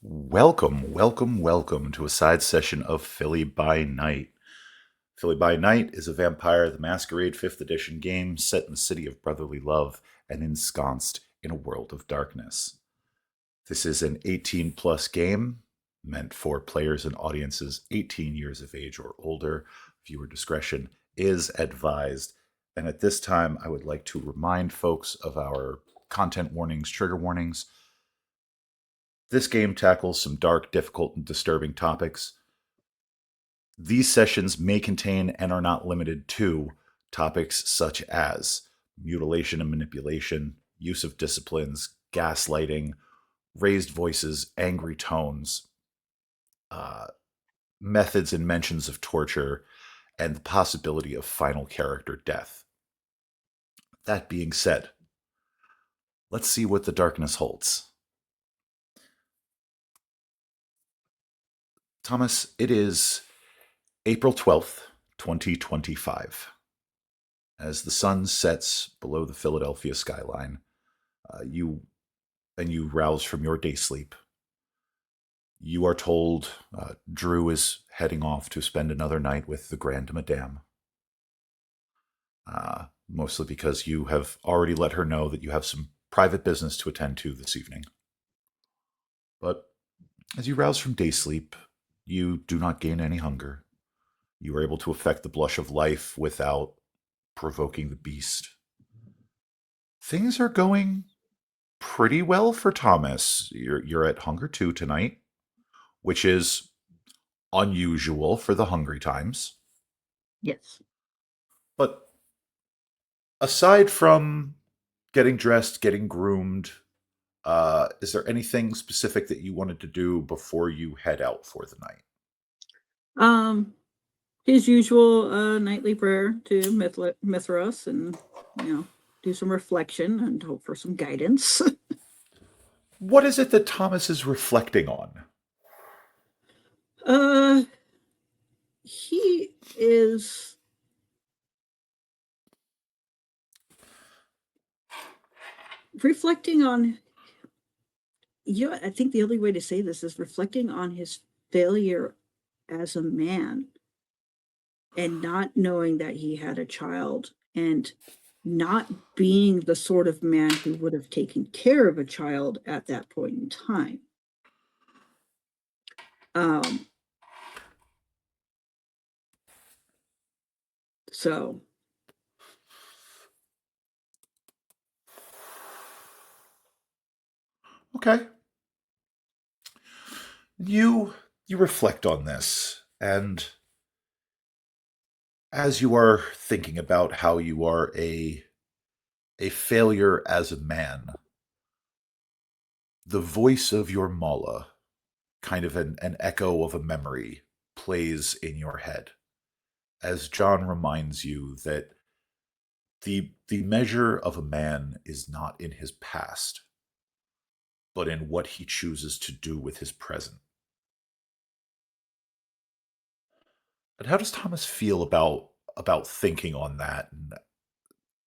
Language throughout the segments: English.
Welcome, welcome, welcome to a side session of Philly by Night. Philly by Night is a Vampire the Masquerade 5th edition game set in the city of brotherly love and ensconced in a world of darkness. This is an 18 plus game meant for players and audiences 18 years of age or older. Viewer discretion is advised. And at this time, I would like to remind folks of our content warnings, trigger warnings. This game tackles some dark, difficult, and disturbing topics. These sessions may contain and are not limited to topics such as mutilation and manipulation, use of disciplines, gaslighting, raised voices, angry tones, uh, methods and mentions of torture, and the possibility of final character death. That being said, let's see what the darkness holds. Thomas, it is April 12th, 2025. As the sun sets below the Philadelphia skyline, you rouse from your day sleep. You are told Drew is heading off to spend another night with the Grand Madame. Mostly because you have already let her know that you have some private business to attend to this evening. But as you rouse from day sleep, you do not gain any hunger. You are able to affect the blush of life without provoking the beast. Things are going pretty well for Thomas. You're at Hunger 2 tonight, which is unusual for the hungry times. Yes. But aside from getting dressed, getting groomed, is there anything specific that you wanted to do before you head out for the night? Um, his usual nightly prayer to Mithras and, do some reflection and hope for some guidance. What is it that Thomas is reflecting on? uh, he is reflecting on, I think the only way to say this is reflecting on his failure as a man and not knowing that he had a child and not being the sort of man who would have taken care of a child at that point in time. Um, so Okay. You reflect on this, and as you are thinking about how you are a failure as a man, the voice of your Mala, kind of an echo of a memory, plays in your head as John reminds you that the measure of a man is not in his past, but in what he chooses to do with his present. And how does Thomas feel about thinking on that? And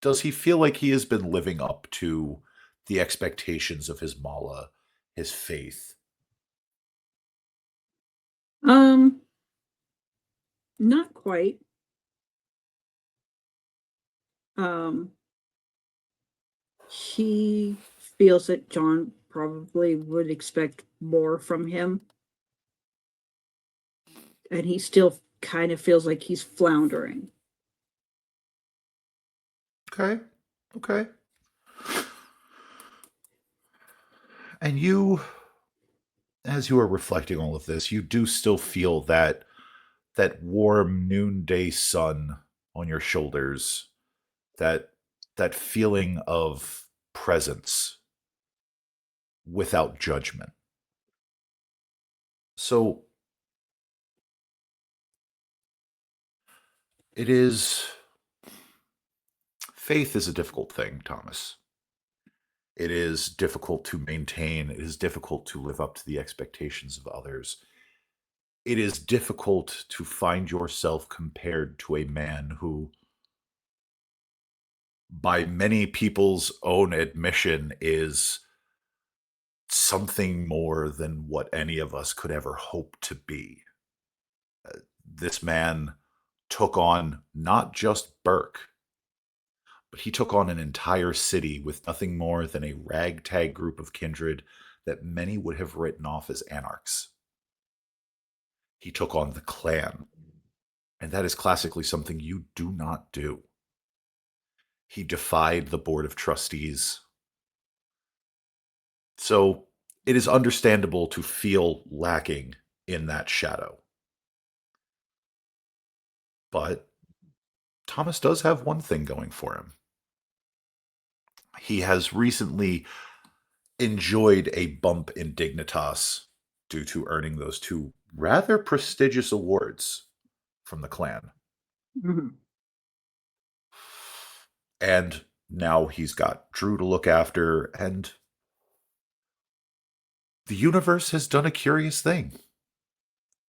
does he feel like he has been living up to the expectations of his Mala, his faith? Um, not quite. Um, he feels that John probably would expect more from him. And he still kind of feels like he's floundering. Okay. Okay. And you, as you are reflecting all of this, you do still feel that warm noonday sun on your shoulders, that that feeling of presence without judgment. So it is faith is a difficult thing, Thomas. It is difficult to maintain, it is difficult to live up to the expectations of others. It is difficult to find yourself compared to a man who, by many people's own admission, is something more than what any of us could ever hope to be. This man took on not just Burke, but he took on an entire city with nothing more than a ragtag group of kindred that many would have written off as anarchs. He took on the clan, and that is classically something you do not do. He defied the board of trustees. So it is understandable to feel lacking in that shadow. But Thomas does have one thing going for him. He has recently enjoyed a bump in dignitas due to earning those two rather prestigious awards from the clan. Mhm. And now he's got Drew to look after, and the universe has done a curious thing.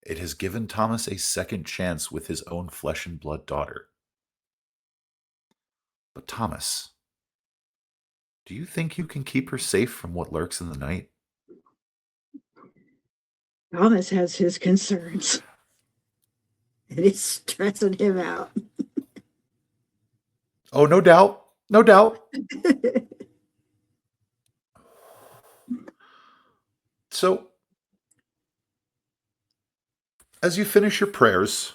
It has given Thomas a second chance with his own flesh and blood daughter. But Thomas, do you think you can keep her safe from what lurks in the night? Thomas has his concerns, and it's stressing him out. Oh, no doubt. No doubt. So, as you finish your prayers,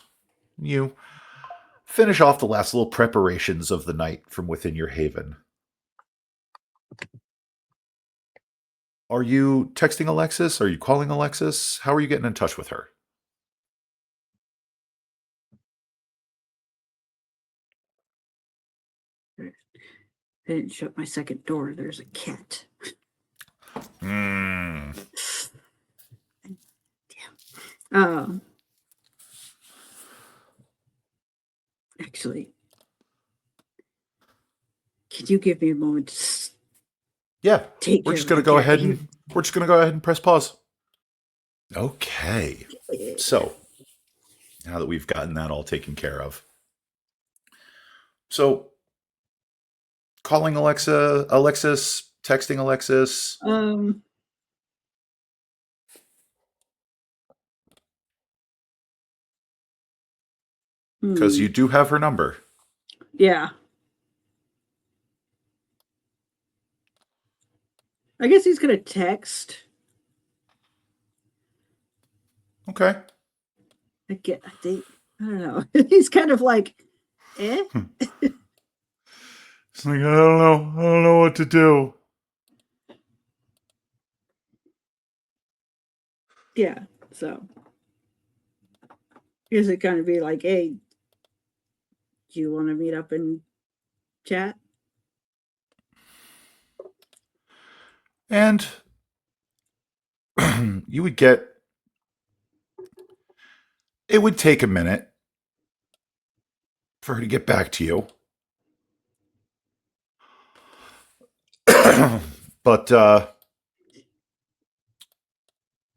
you finish off the last little preparations of the night from within your haven. Are you texting Alexis? Are you calling Alexis? How are you getting in touch with her? I didn't shut my second door. There's a cat. Hmm. Um, actually, can you give me a moment to Yeah, take we're care just of gonna the go cat? ahead and press pause. Okay. So now that we've gotten that all taken care of, so calling Alexis, texting Alexis. Because you do have her number. Yeah. I guess he's gonna text. Okay. I don't know. He's kind of like, eh? It's like, I don't know what to do. Yeah. So, is it gonna be like, hey, do you want to meet up and chat? And you would get, it would take a minute for her to get back to you. But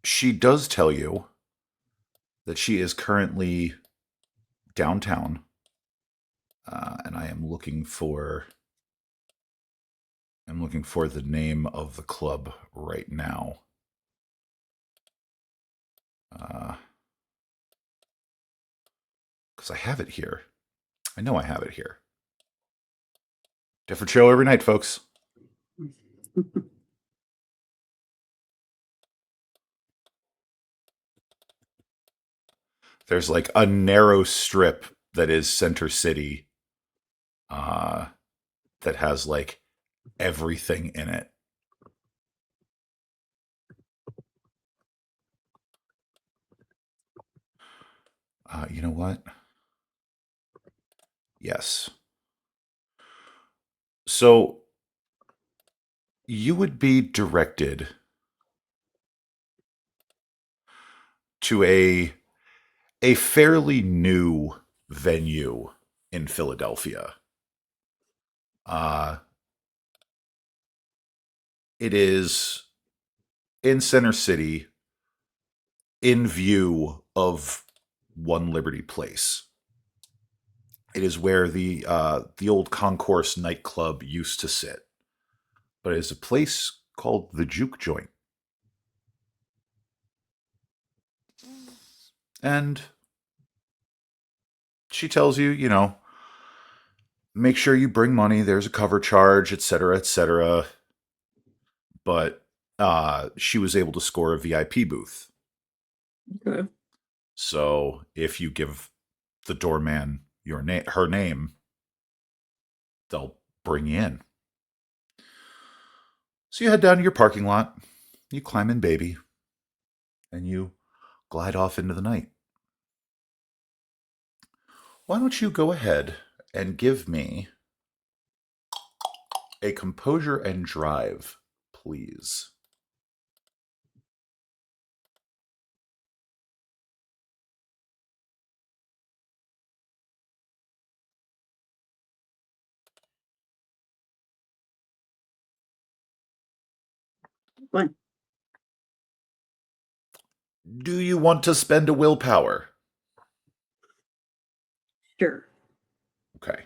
she does tell you that she is currently downtown. And I'm looking for the name of the club right now. Because I have it here. I know I have it here. Different show every night, folks. There's like a narrow strip that is Center City that has like everything in it. You know what? Yes. So you would be directed to a fairly new venue in Philadelphia. It is in Center City, in view of One Liberty Place. It is where the old Concourse nightclub used to sit, but it is a place called the Juke Joint. And she tells you, make sure you bring money. There's a cover charge, etc., etc. But she was able to score a VIP booth. Okay. So if you give the doorman her name, they'll bring you in. So you head down to your parking lot, you climb in, baby, and you glide off into the night. Why don't you go ahead and give me a composure and drive, please? Fine. Do you want to spend a willpower? Sure. Okay.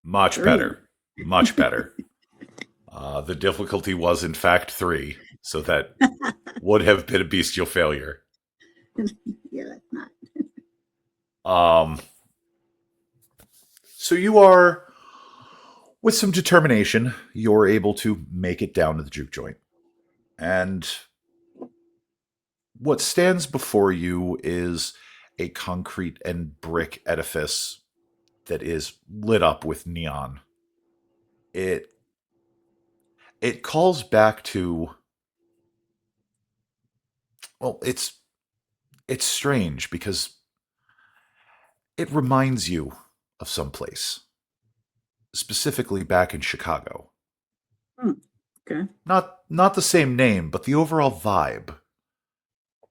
Much 3. better. Much better. The difficulty was, in fact, 3, so that would have been a bestial failure. Yeah, that's not. Um, so you are, with some determination, you're able to make it down to the juke joint. And what stands before you is a concrete and brick edifice that is lit up with neon. It calls back to, well, it's strange because it reminds you of someplace, specifically back in Chicago. Hmm. Okay. Not the same name, but the overall vibe.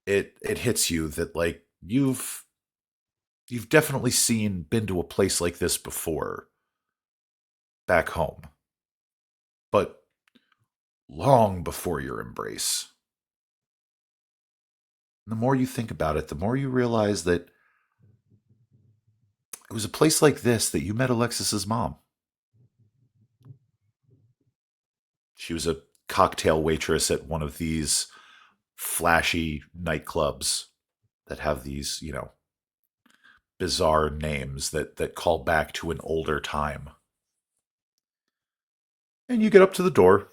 It hits you that, like, you've definitely been to a place like this before back home, but long before your embrace. The more you think about it, the more you realize that it was a place like this that you met Alexis's mom. She was a cocktail waitress at one of these flashy nightclubs that have these, bizarre names that call back to an older time. And you get up to the door.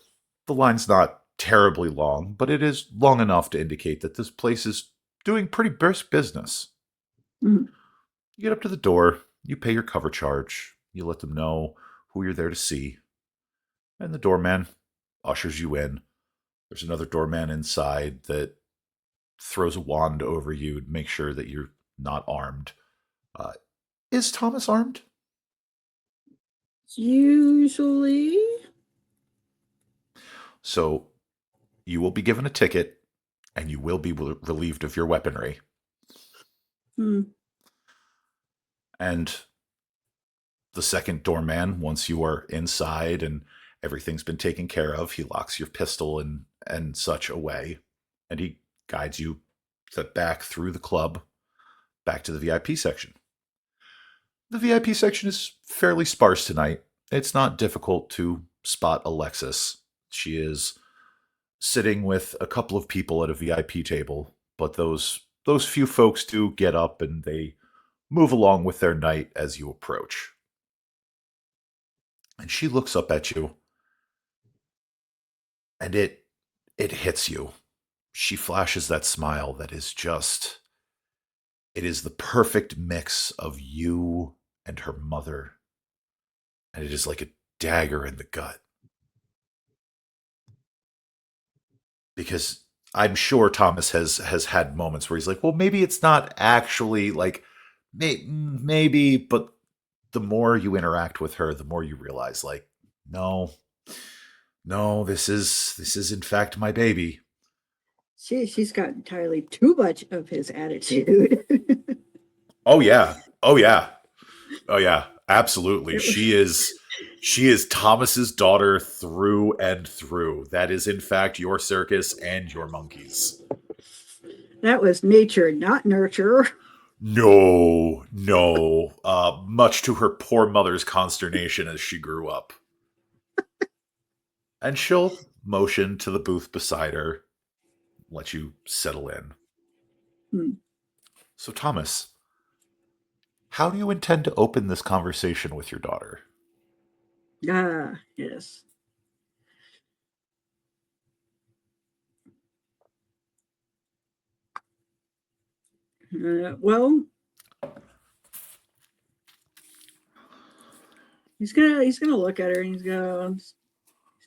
The line's not terribly long, but it is long enough to indicate that this place is doing pretty brisk business. Mhm. You get up to the door, you pay your cover charge, you let them know who you're there to see, and the doorman ushers you in. There's another doorman inside that throws a wand over you to make sure that you're not armed. Uh, is Thomas armed? Usually. So you will be given a ticket and you will be relieved of your weaponry. Hmm. And the second doorman, once you are inside and everything's been taken care of, he locks your pistol and such away, and he guides you back through the club, back to the VIP section. The VIP section is fairly sparse tonight. It's not difficult to spot Alexis. She is sitting with a couple of people at a VIP table, but those few folks do get up and they move along with their night as you approach. And she looks up at you, and it hits you. She flashes that smile that is just, it is the perfect mix of you and her mother. And it is like a dagger in the gut. Because I'm sure Thomas has had moments where he's like, well, maybe it's not actually like, maybe, but the more you interact with her, the more you realize, like, no, no, this is in fact my baby. She's got entirely too much of his attitude. Oh yeah, oh yeah, oh yeah, absolutely. It was, She is Thomas's daughter through and through. That is in fact your circus and your monkeys. that was nature, not nurture. No, no. Much to her poor mother's consternation as she grew up. And she'll motion to the booth beside her, let you settle in. Hmm. So, Thomas, how do you intend to open this conversation with your daughter? Ah, yes. Well, he's gonna look at her and he's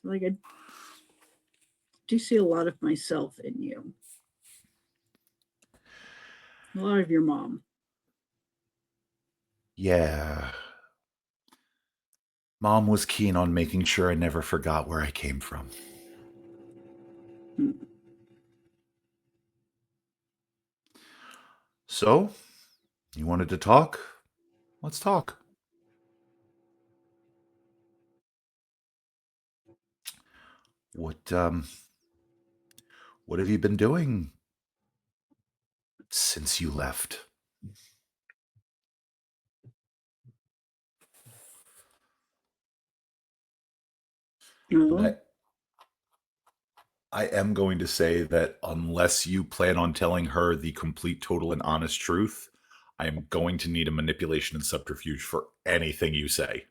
like, I do see a lot of myself in you, a lot of your mom. Yeah. Mom was keen on making sure I never forgot where I came from. Hmm. So, you wanted to talk? Let's talk. What what have you been doing since you left? And Oh, I am going to say that unless you plan on telling her the complete, total, and honest truth, I am going to need a manipulation and subterfuge for anything you say.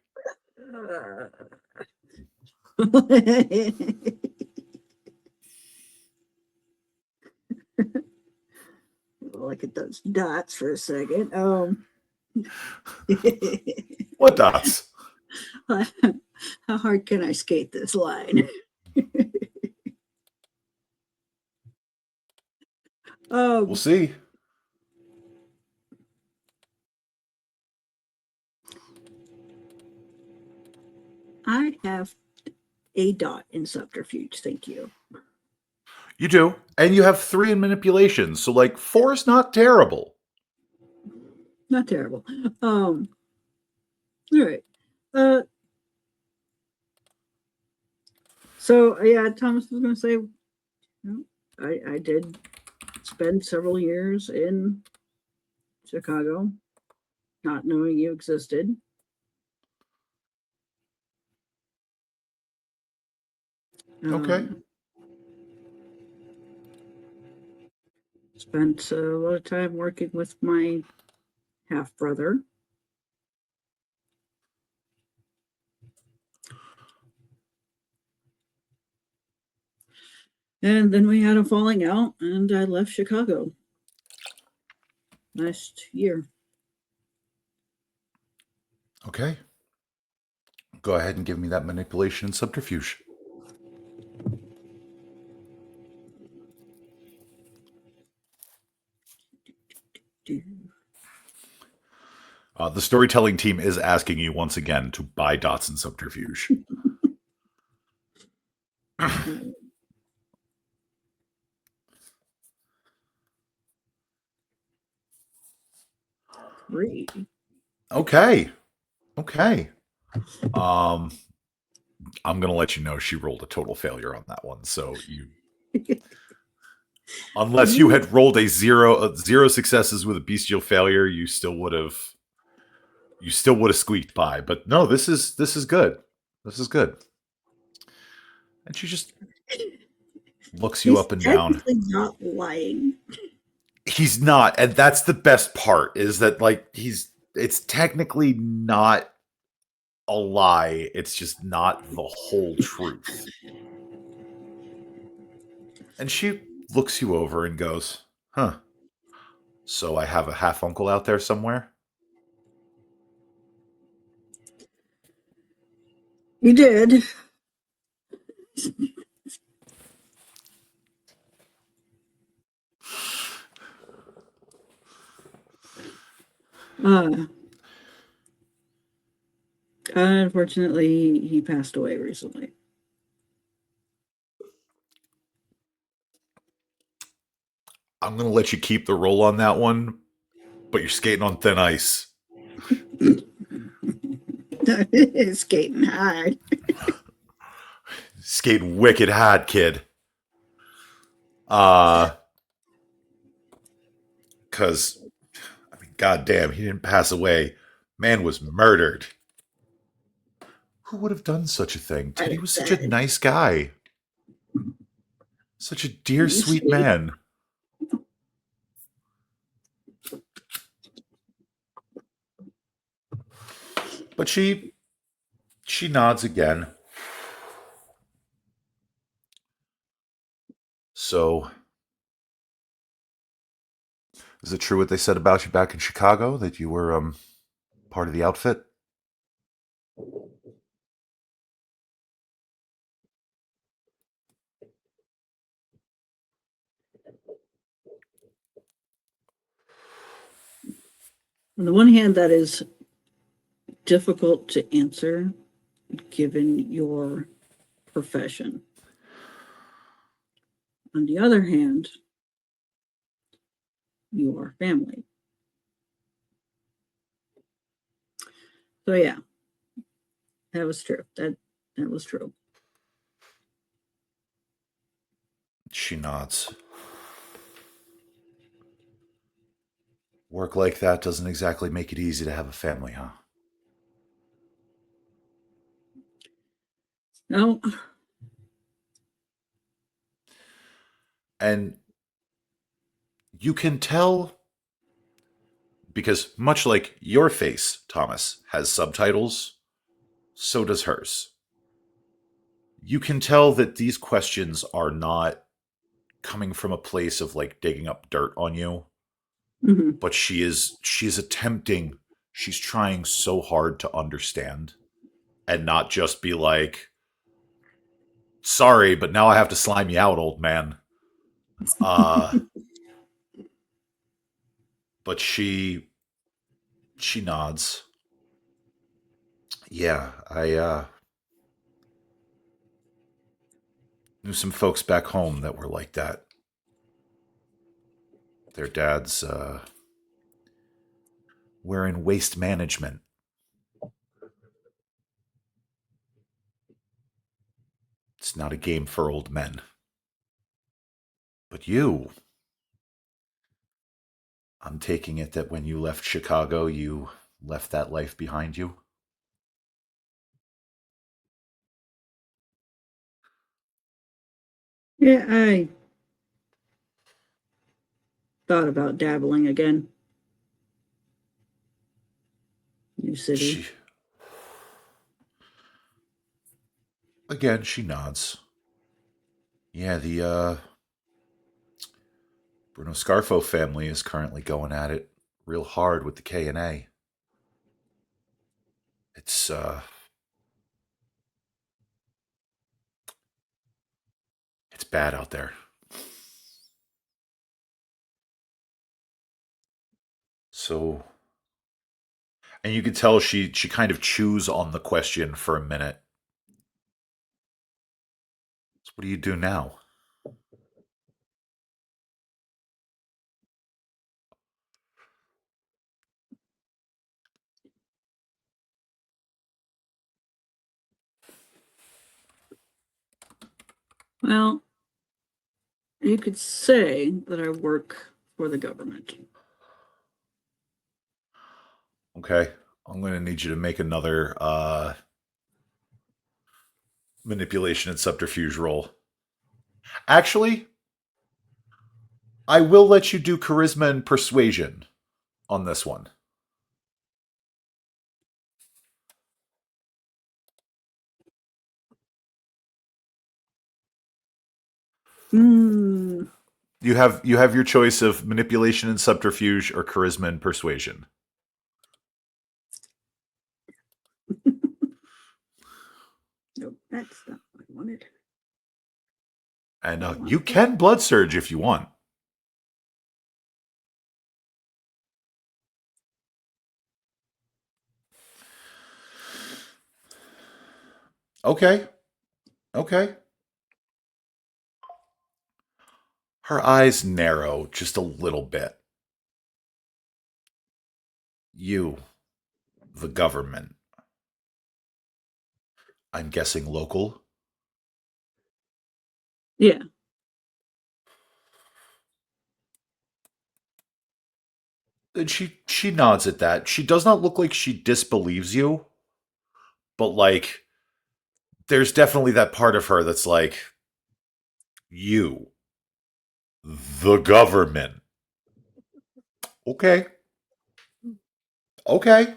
look at those dots for a second. What dots? How hard can I skate this line? We'll um, see. I have a dot in subterfuge. Thank you. You do. And you have 3 in manipulation, so like 4 is not terrible. Not terrible. All right. Uh, so yeah, Thomas was going to say, I did spend several years in Chicago, not knowing you existed. Okay. Spent a lot of time working with my half brother. And then we had a falling out, and I left Chicago last year. Okay. Go ahead and give me that manipulation and subterfuge. The storytelling team is asking you once again to buy dots and subterfuge. Three. Okay. Okay. Um, I'm gonna let you know she rolled a total failure on that one. So unless you had rolled a zero successes with a bestial failure, you still would have squeaked by. But no, this is good. This is good. And she just looks you He's up and down. technically not lying. He's not, and that's the best part is that like it's technically not a lie. It's just not the whole truth. And she looks you over and goes, "Huh. So I have a half uncle out there somewhere?" You did. Uh, unfortunately, he passed away recently. I'm going to let you keep the roll on that one, but you're skating on thin ice. Skating hard. Skating wicked hard, kid. Cause I mean, goddamn, he didn't pass away. Man was murdered. Who would have done such a thing? I Teddy was such a said, nice guy. Such a dear, you sweet see, man. But she nods again. So, is it true what they said about you back in Chicago, that you were part of the outfit? On the one hand, that is difficult to answer given your profession. On the other hand, you are family. So yeah, that was true. That was true. She nods. Work like that doesn't exactly make it easy to have a family, huh? No. And you can tell, because much like your face, Thomas, has subtitles, so does hers. You can tell that these questions are not coming from a place of like digging up dirt on you, Mm-hmm. but she is attempting, she's trying so hard to understand and not just be like, sorry, but now I have to slime you out, old man. Uh but she nods. Yeah, I knew some folks back home that were like that. Their dads were in waste management. It's not a game for old men. But you, I'm taking it that when you left Chicago, you left that life behind you? Yeah, I thought about dabbling again. New city. She, again, she nods. Yeah, the Bruno Scarfo family is currently going at it real hard with the K&A. It's it's bad out there. So, and you can tell she kind of chews on the question for a minute. So what do you do now? Well, you could say that I work for the government. Okay, I'm going to need you to make another manipulation and subterfuge roll. Actually, I will let you do charisma and persuasion on this one. Hmm. You have your choice of manipulation and subterfuge or charisma and persuasion. Nope, that's not what I wanted. And you can blood surge if you want. Okay. Okay. Her eyes narrow just a little bit. You, the government. I'm guessing local. Yeah. And she nods at that. She does not look like she disbelieves you, but like there's definitely that part of her that's like, you, the government. Okay. Okay.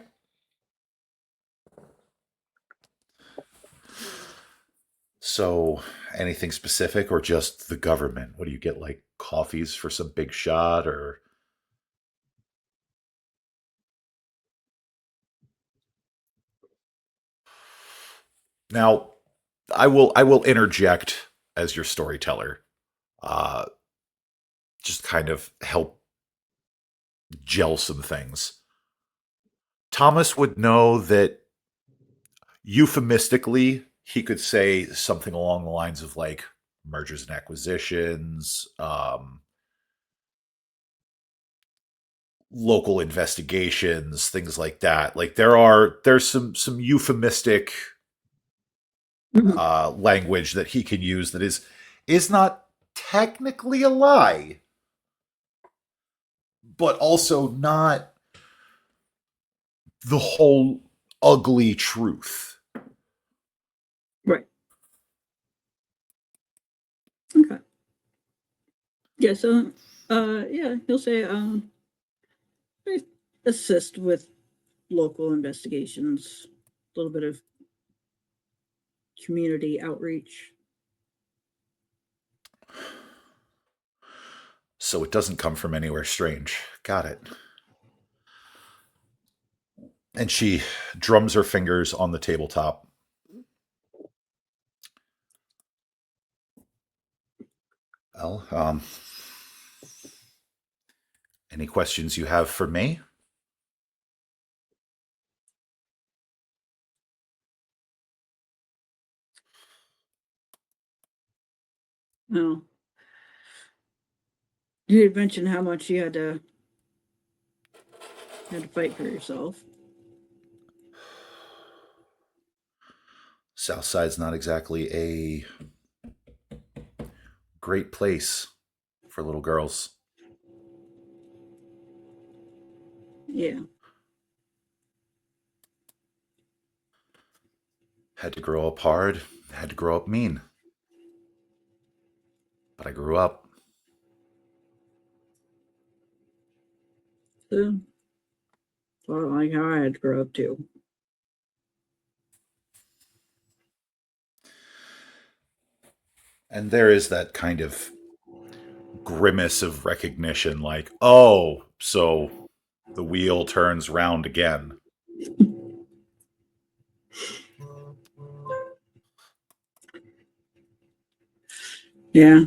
So, anything specific or just the government? What do you get, like coffees for some big shot or? Now, I will interject as your storyteller. Uh, just kind of help gel some things. Thomas would know that euphemistically, he could say something along the lines of like mergers and acquisitions, local investigations, things like that. Like there's some euphemistic Mhm. language that he can use that is not technically a lie, but also not the whole ugly truth. Right. Okay. Yeah. So, yeah, he'll say, I assist with local investigations, a little bit of community outreach. So it doesn't come from anywhere strange. Got it. And she drums her fingers on the tabletop. Well, any questions you have for me? Well, you had mentioned how much you had to fight for yourself. Southside's not exactly a great place for little girls. Yeah. Had to grow up hard, had to grow up mean. But I grew up. So, sort of like how I had to grow up too. And there is that kind of grimace of recognition like, oh, so the wheel turns round again. Yeah.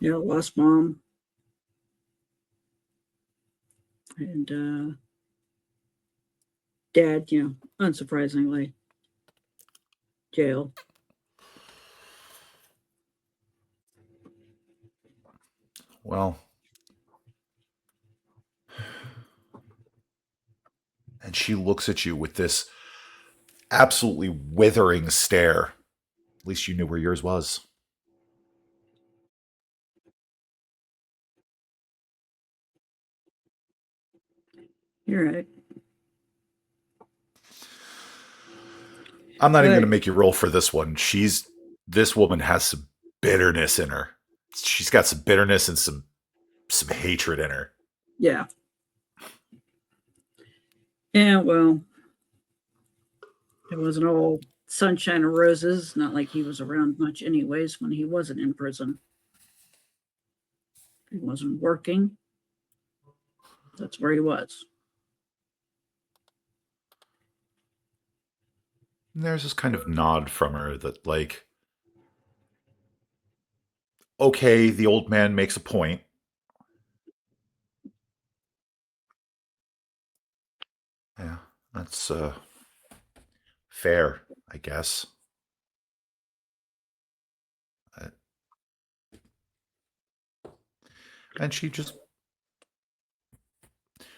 Yeah. Lost mom and dad, unsurprisingly, jail. Well, and she looks at you with this absolutely withering stare. At least you knew where yours was. You're right. I'm not even going to But make you roll for this one. This woman has some bitterness in her. She's got some bitterness and some hatred in her. yeah. Yeah, well, it wasn't all sunshine and roses. Not like he was around much, anyways, when he wasn't in prison. He wasn't working. That's where he was. And there's this kind of nod from her that, like, okay, the old man makes a point. Yeah, that's fair, I guess. Uh, And she just,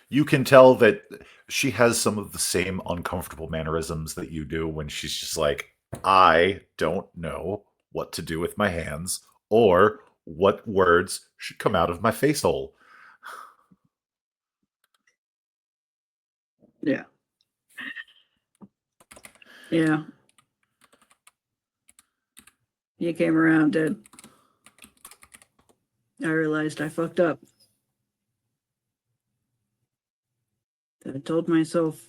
you can tell that she has some of the same uncomfortable mannerisms that you do when she's just like, I don't know what to do with my hands or what words should come out of my face hole. Yeah. Yeah. He came around, did. I realized I fucked up. I told myself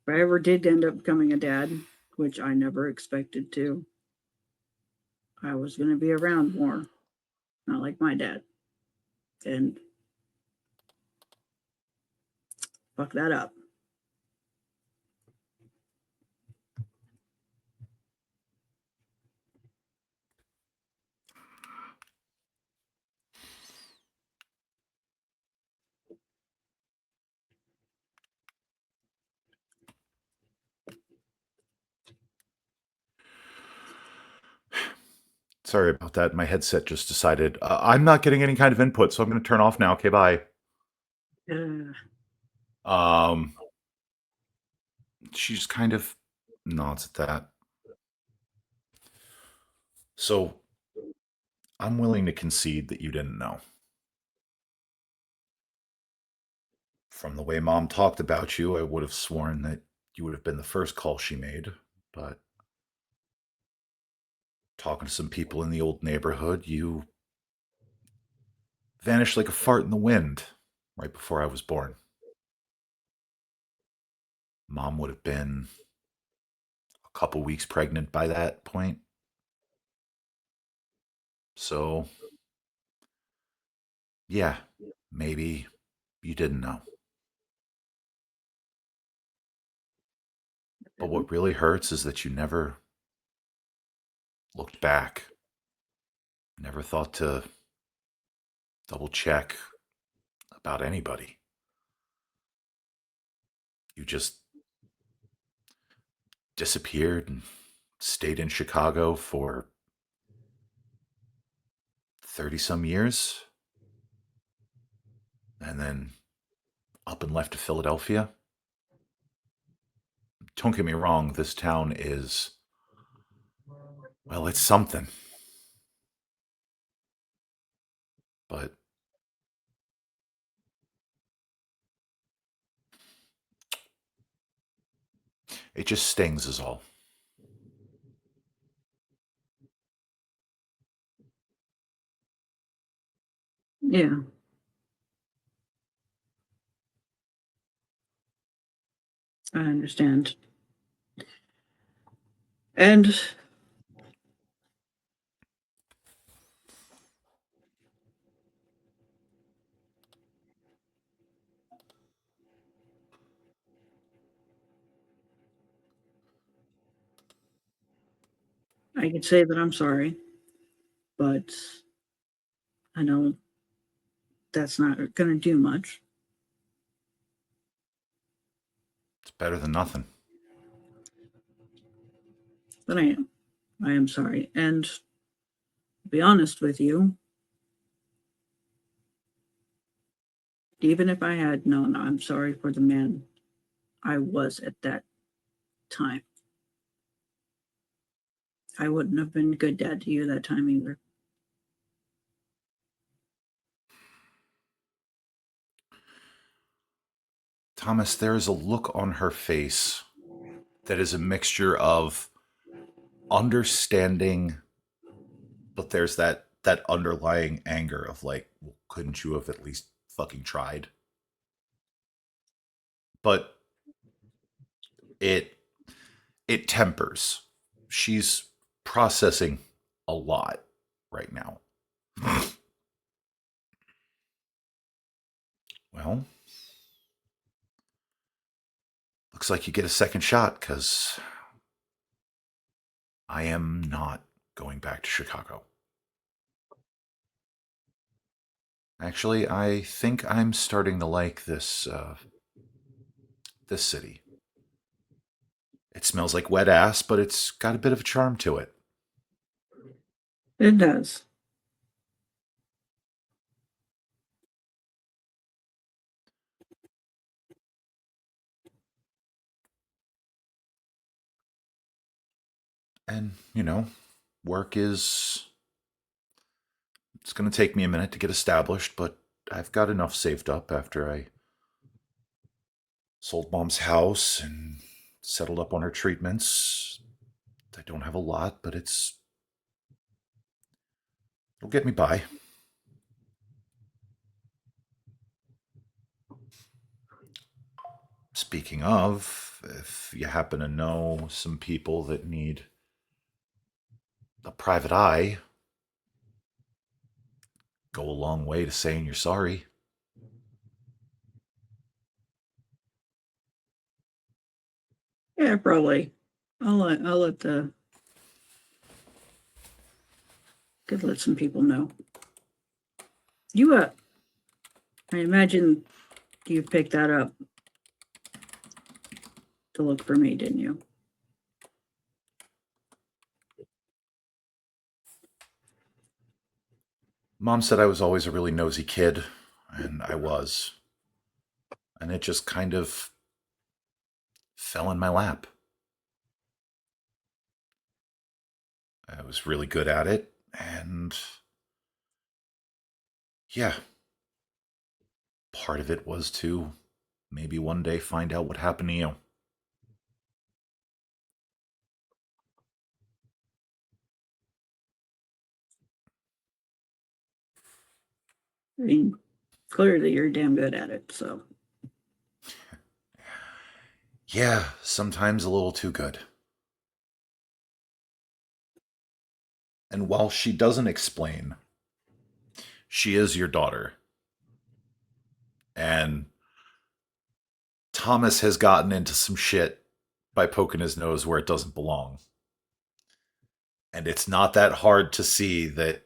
If I ever did end up becoming a dad, which I never expected to, I was going to be around more, not like my dad. And fuck that up. Sorry about that. My headset just decided I'm not getting any kind of input, so I'm going to turn off now. Okay, bye. Um, she just kind of nods at that. So I'm willing to concede that you didn't know. From the way Mom talked about you, I would have sworn that you would have been the first call she made, but talking to some people in the old neighborhood, you vanished like a fart in the wind right before I was born. Mom would have been a couple weeks pregnant by that point. So, yeah, maybe you didn't know. But what really hurts is that you never looked back, never thought to double check about anybody. You just disappeared and stayed in Chicago for 30 some years and then up and left to Philadelphia. Don't get me wrong, this town is, well, it's something. But it just stings, is all. Yeah. I understand. And I could say that I'm sorry, but I know that's not going to do much. It's better than nothing. But I am sorry. And to be honest with you, even if I had known, I'm sorry for the man I was at that time. I wouldn't have been a good dad to you that time either. Thomas, there is a look on her face that is a mixture of understanding, but there's that underlying anger of like, well, couldn't you have at least fucking tried? But it it tempers. She's processing a lot right now. Well, looks like you get a second shot because I am not going back to Chicago. Actually, I think I'm starting to like this city. It smells like wet ass, but it's got a bit of a charm to it. It does. And, work is. It's going to take me a minute to get established, but I've got enough saved up after I sold Mom's house and settled up on her treatments. I don't have a lot, but it'll get me by. Speaking of, If you happen to know some people that need a private eye, go a long way to saying you're sorry. Yeah, probably. I'll let the could let some people know. You I imagine you picked that up to look for me, didn't you? Mom said I was always a really nosy kid, and I was. And it just kind of fell in my lap. I was really good at it, and yeah, part of it was to maybe one day find out what happened to you. I mean, clearly you're damn good at it, so Yeah, sometimes a little too good. And while she doesn't explain, she is your daughter. And Thomas has gotten into some shit by poking his nose where it doesn't belong. And it's not that hard to see that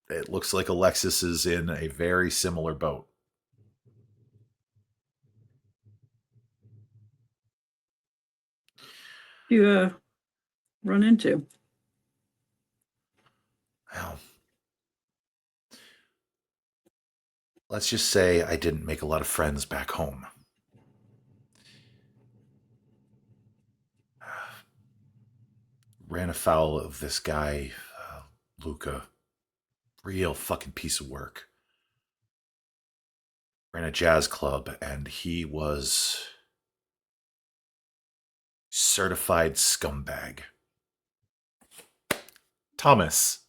it looks like Alexis is in a very similar boat. you run into. Well, let's just say I didn't make a lot of friends back home. Ran afoul of this guy, Luca. Real fucking piece of work. Ran a jazz club, and he was certified scumbag. Thomas,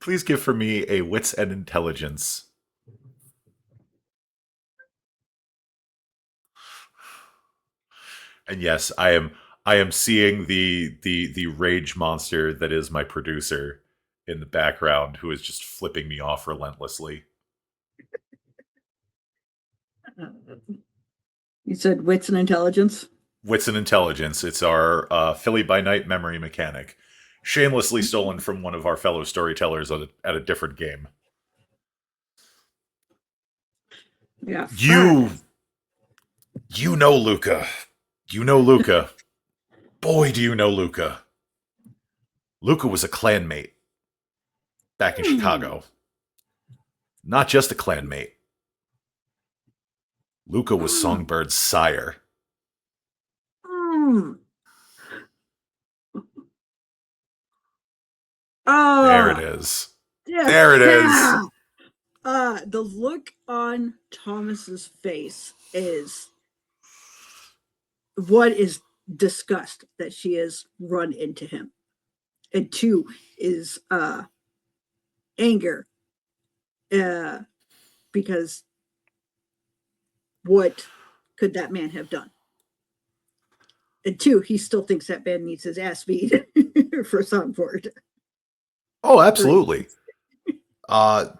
please give for me a wits and intelligence. And yes, I am seeing the rage monster that is my producer in the background, who is just flipping me off relentlessly. You said wits and intelligence? Wits and intelligence. It's our Philly by Night memory mechanic, shamelessly stolen from one of our fellow storytellers at a different game. Yeah. You you know Luca. You know Luca. Boy, do you know Luca. Luca was a clanmate back in Hmm. Chicago. Not just a clanmate. Luca was Hmm. Songbird's sire. Hmm. There it Ah, is. yeah, There it is. yeah. The look on Thomas's face is what is disgust that she has run into him. And two is anger. Uh because what could that man have done? And two, he still thinks that man needs his ass beat for Songford. Oh, Three. absolutely. Uh,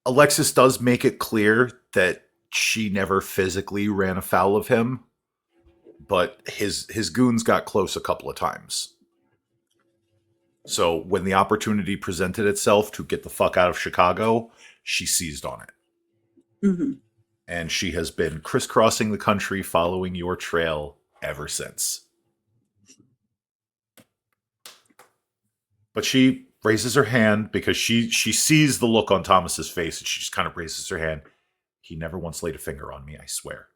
Alexis does make it clear that she never physically ran afoul of him, but his goons got close a couple of times. So when the opportunity presented itself to get the fuck out of Chicago, she seized on it. Mm-hmm. And she has been crisscrossing the country following your trail ever since. But she raises her hand because she sees the look on Thomas's face, and she just kind of raises her hand. He never once laid a finger on me, I swear.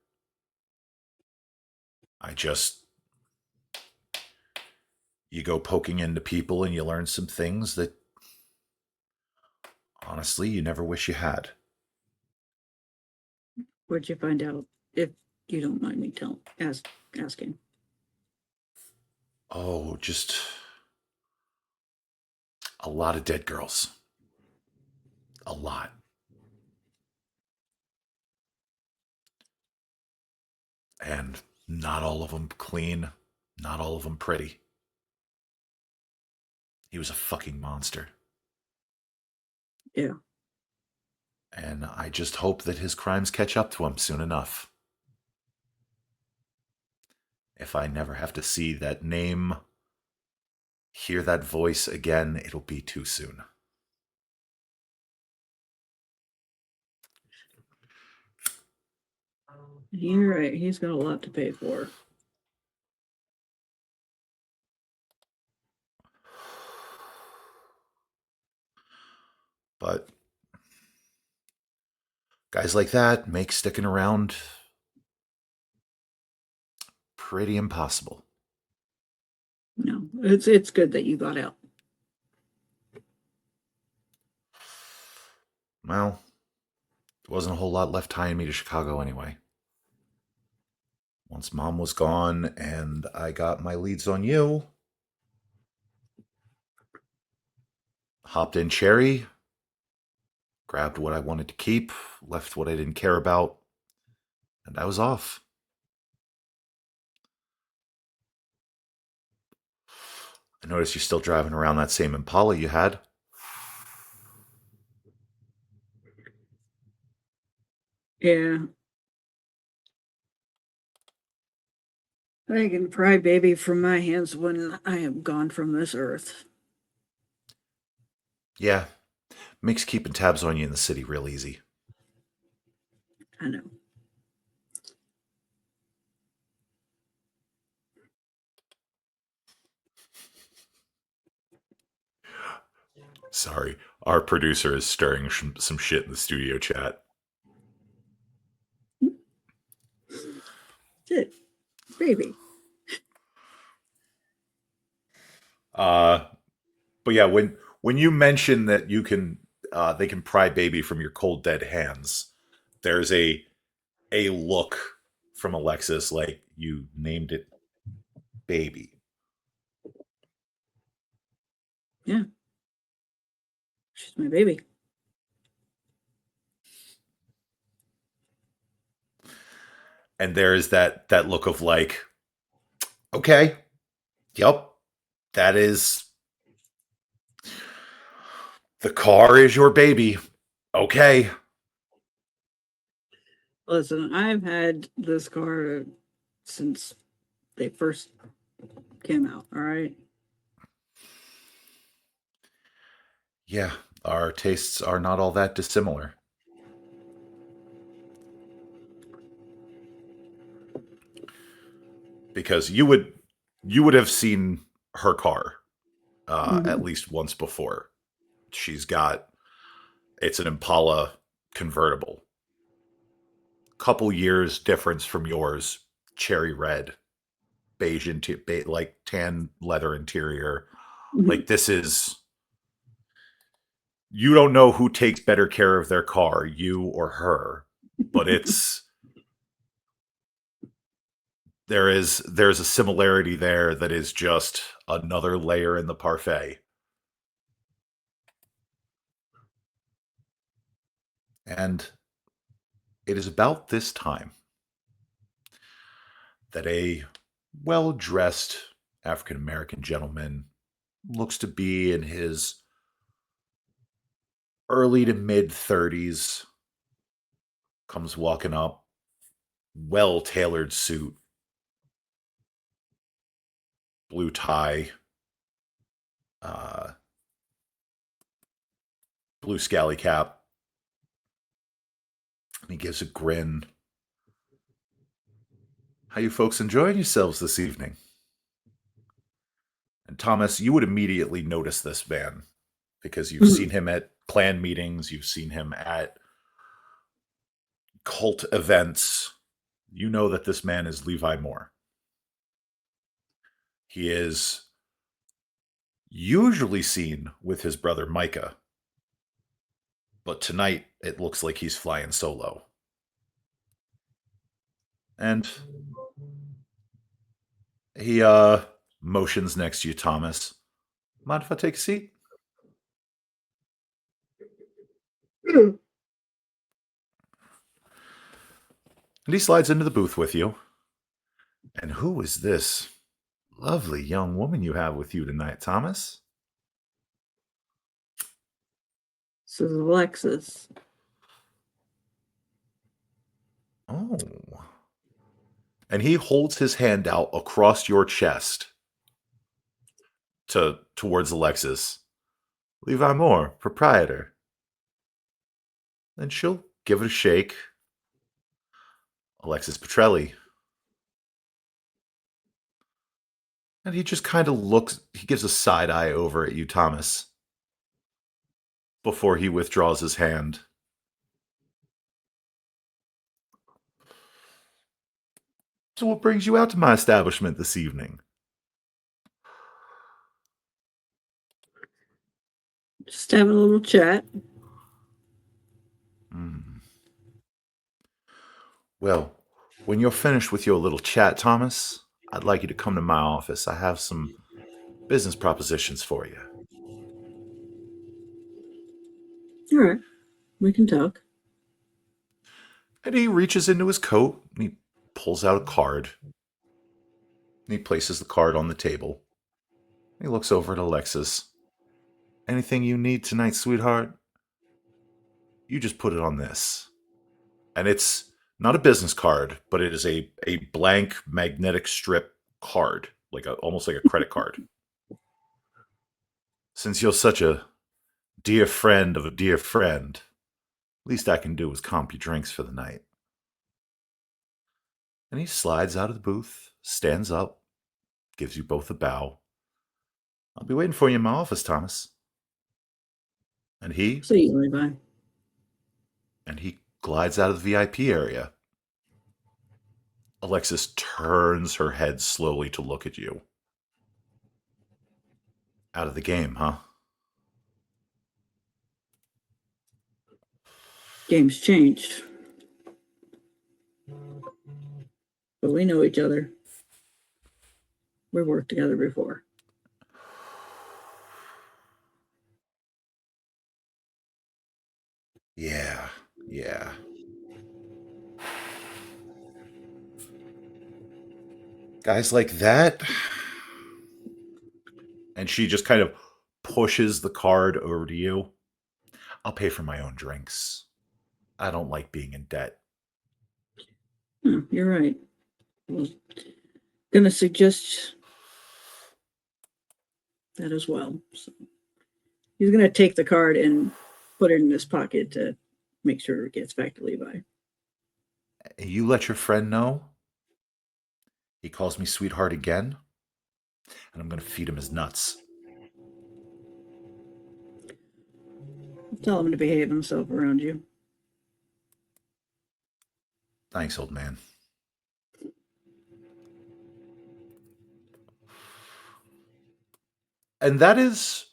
I just, you go poking into people and you learn some things that honestly you never wish you had. Where'd you find out? If you don't mind me asking. Oh, just a lot of dead girls. A lot. And not all of them clean, not all of them pretty. He was a fucking monster. Yeah. And I just hope that his crimes catch up to him soon enough. If I never have to see that name, hear that voice again, it'll be too soon. You're right. He's got a lot to pay for. But guys like that make sticking around pretty impossible. No, it's good that you got out. Well, there wasn't a whole lot left tying me to Chicago anyway. Once Mom was gone and I got my leads on you, hopped in Cherry, grabbed what I wanted to keep, left what I didn't care about, and I was off. I noticed you're still driving around that same Impala you had. Yeah. I can pry baby from my hands when I am gone from this earth. Yeah, makes keeping tabs on you in the city real easy. I know. Sorry, our producer is stirring some shit in the studio chat. Shit. Baby. But yeah, when you mention that you can, they can pry baby from your cold dead hands, there's a look from Alexis like you named it baby. Yeah. She's my baby. And there's that look of like, okay, yep, that is the car is your baby. Okay. Listen, I've had this car since they first came out, all right? Yeah, our tastes are not all that dissimilar. Because you would have seen her car at least once before. She's got it's an Impala convertible. Couple years difference from yours, cherry red, beige like tan leather interior. Mhm. Like this is you don't know who takes better care of their car, you or her, but there's a similarity there that is just another layer in the parfait. And it is about this time that a well dressed African American gentleman looks to be in his early to mid 30s comes walking up, well tailored suit, blue tie, uh, blue scally cap, and he gives a grin. How you folks enjoying yourselves this evening? And Thomas, you would immediately notice this man because you've seen him at clan meetings, you've seen him at cult events. You know that this man is Levi Moore. He is usually seen with his brother Micah, but tonight it looks like he's flying solo. And he motions next to you, Thomas. Mind if I take a seat? And he slides into the booth with you. And who is this lovely young woman you have with you tonight, Thomas? This is Alexis. Oh. And he holds his hand out across your chest towards Alexis. Levi Moore, proprietor. Then she'll give it a shake. Alexis Petrelli. And he just kind of looks, he gives a side eye over at you, Thomas, before he withdraws his hand. So what brings you out to my establishment this evening? Just having a little chat. Well, when you're finished with your little chat, Thomas, I'd like you to come to my office. I have some business propositions for you. All right, we can talk. And he reaches into his coat and he pulls out a card. And he places the card on the table. He looks over at Alexis. Anything you need tonight, sweetheart? You just put it on this. And it's not a business card, but it is a blank magnetic strip card, almost like a credit card. Since you're such a dear friend of a dear friend, least I can do is comp your drinks for the night. And he slides out of the booth, stands up, gives you both a bow. I'll be waiting for you in my office, Thomas. And he See you, Levi. glides out of the VIP area. Alexis turns her head slowly to look at you. Out of the game, huh? Game's changed. But we know each other. We worked together before. Yeah. Guys like that. And she just kind of pushes the card over to you. I'll pay for my own drinks. I don't like being in debt. You're right. I was gonna suggest that as well. So he's gonna take the card and put it in his pocket to make sure it gets back to Levi. You let your friend know. He calls me sweetheart again, and I'm going to feed him his nuts. Tell him to behave himself around you. Thanks, old man. And that is,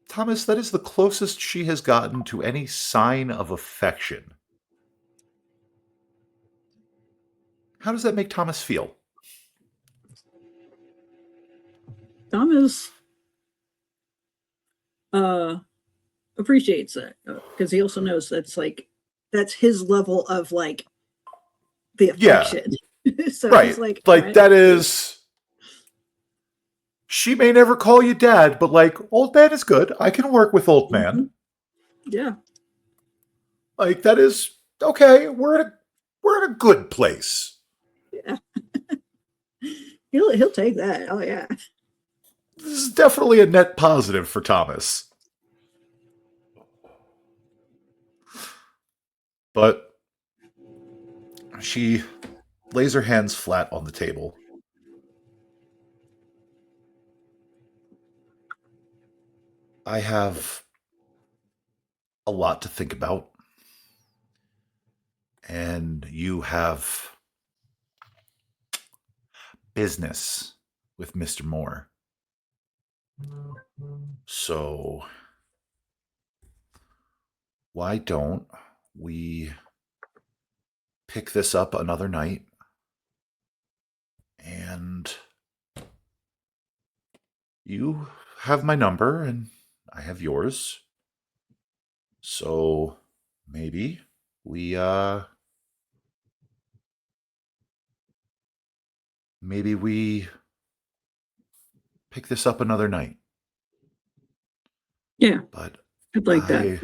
Thomas, that is the closest she has gotten to any sign of affection. How does that make Thomas feel? Thomas appreciates it because he also knows that's his level of the affection. Yeah. So right. he's like right. That is. She may never call you dad, but old man is good. I can work with old man. Mm-hmm. Yeah. That is okay. We're in a good place. Yeah. he'll take that. Oh yeah. This is definitely a net positive for Thomas. But she lays her hands flat on the table. I have a lot to think about. And you have business with Mr. Moore. So why don't we pick this up another night? And you have my number and I have yours. So maybe we maybe we pick this up another night. Yeah, But I'd like that.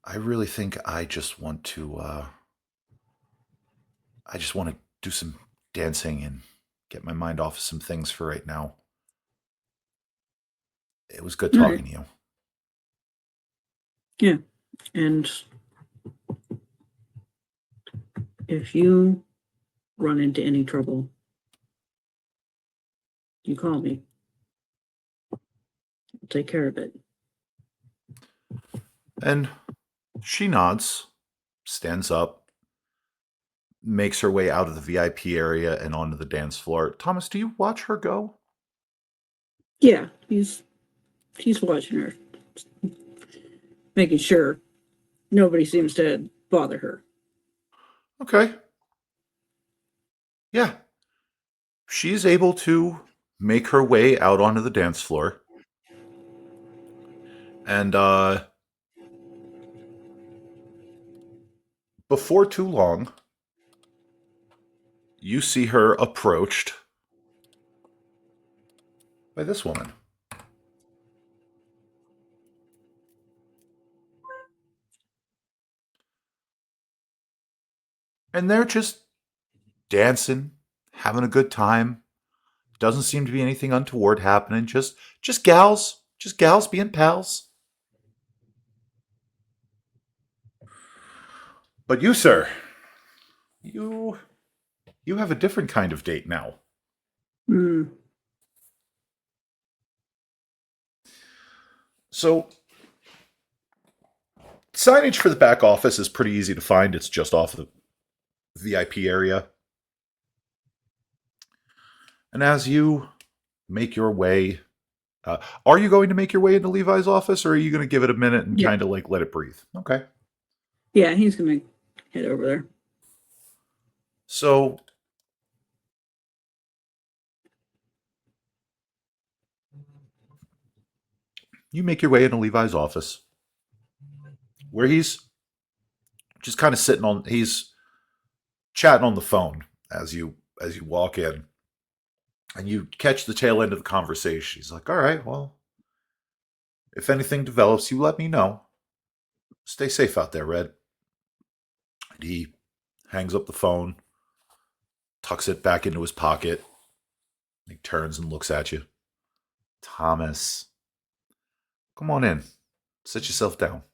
I really think I just want to do some dancing and get my mind off of some things for right now. It was good All right. talking to you. Yeah. And if you run into any trouble, you call me. I'll take care of it. And she nods, stands up, makes her way out of the VIP area and onto the dance floor. Thomas, do you watch her go? Yeah, he's watching her, making sure nobody seems to bother her. Okay. Yeah. She's able to make her way out onto the dance floor. And before too long, you see her approached by this woman. And they're just dancing, having a good time. Doesn't seem to be anything untoward happening. Just gals being pals. But you, sir, you you have a different kind of date now. Mm. So signage for the back office is pretty easy to find. It's just off the VIP area. And as you make your way, are you going to make your way into Levi's office, or are you going to give it a minute and Yeah. kind of like let it breathe? Okay. Yeah, he's gonna head over there. So you make your way into Levi's office, where he's just kind of sitting on. He's chatting on the phone as you walk in, and you catch the tail end of the conversation. He's like, "All right, well, if anything develops, you let me know. Stay safe out there, Red." And he hangs up the phone, tucks it back into his pocket. He turns and looks at you. Thomas, come on in. Sit yourself down.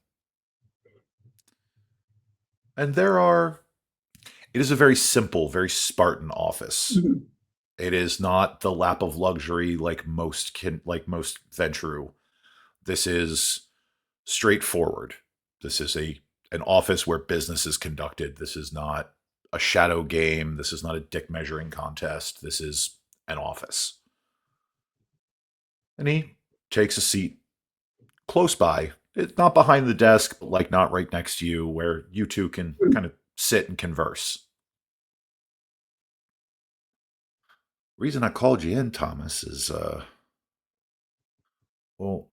And it is a very simple, very Spartan office. Mhm. It is not the lap of luxury like most Ventrue. This is straightforward. This is an office where business is conducted. This is not a shadow game. This is not a dick measuring contest. This is an office. And he takes a seat close by. It's not behind the desk, but like not right next to you, where you two can kind of sit and converse. Reason I called you in, Thomas, is well,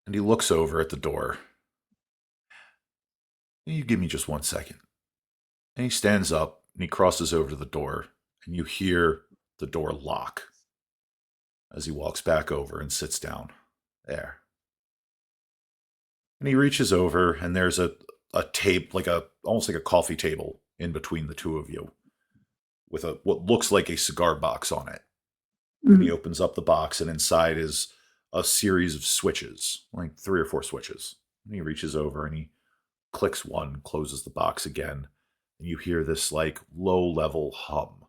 and he looks over at the door. You give me just 1 second. And he stands up and he crosses over to the door, and you hear the door lock as he walks back over and sits down there. And he reaches over, and there's a tape, like a almost like a coffee table in between the two of you, with a what looks like a cigar box on it. And he Mhm. opens up the box, and inside is a series of switches, like 3 or 4 switches. And he reaches over and he clicks one, closes the box again, and you hear this like low level hum.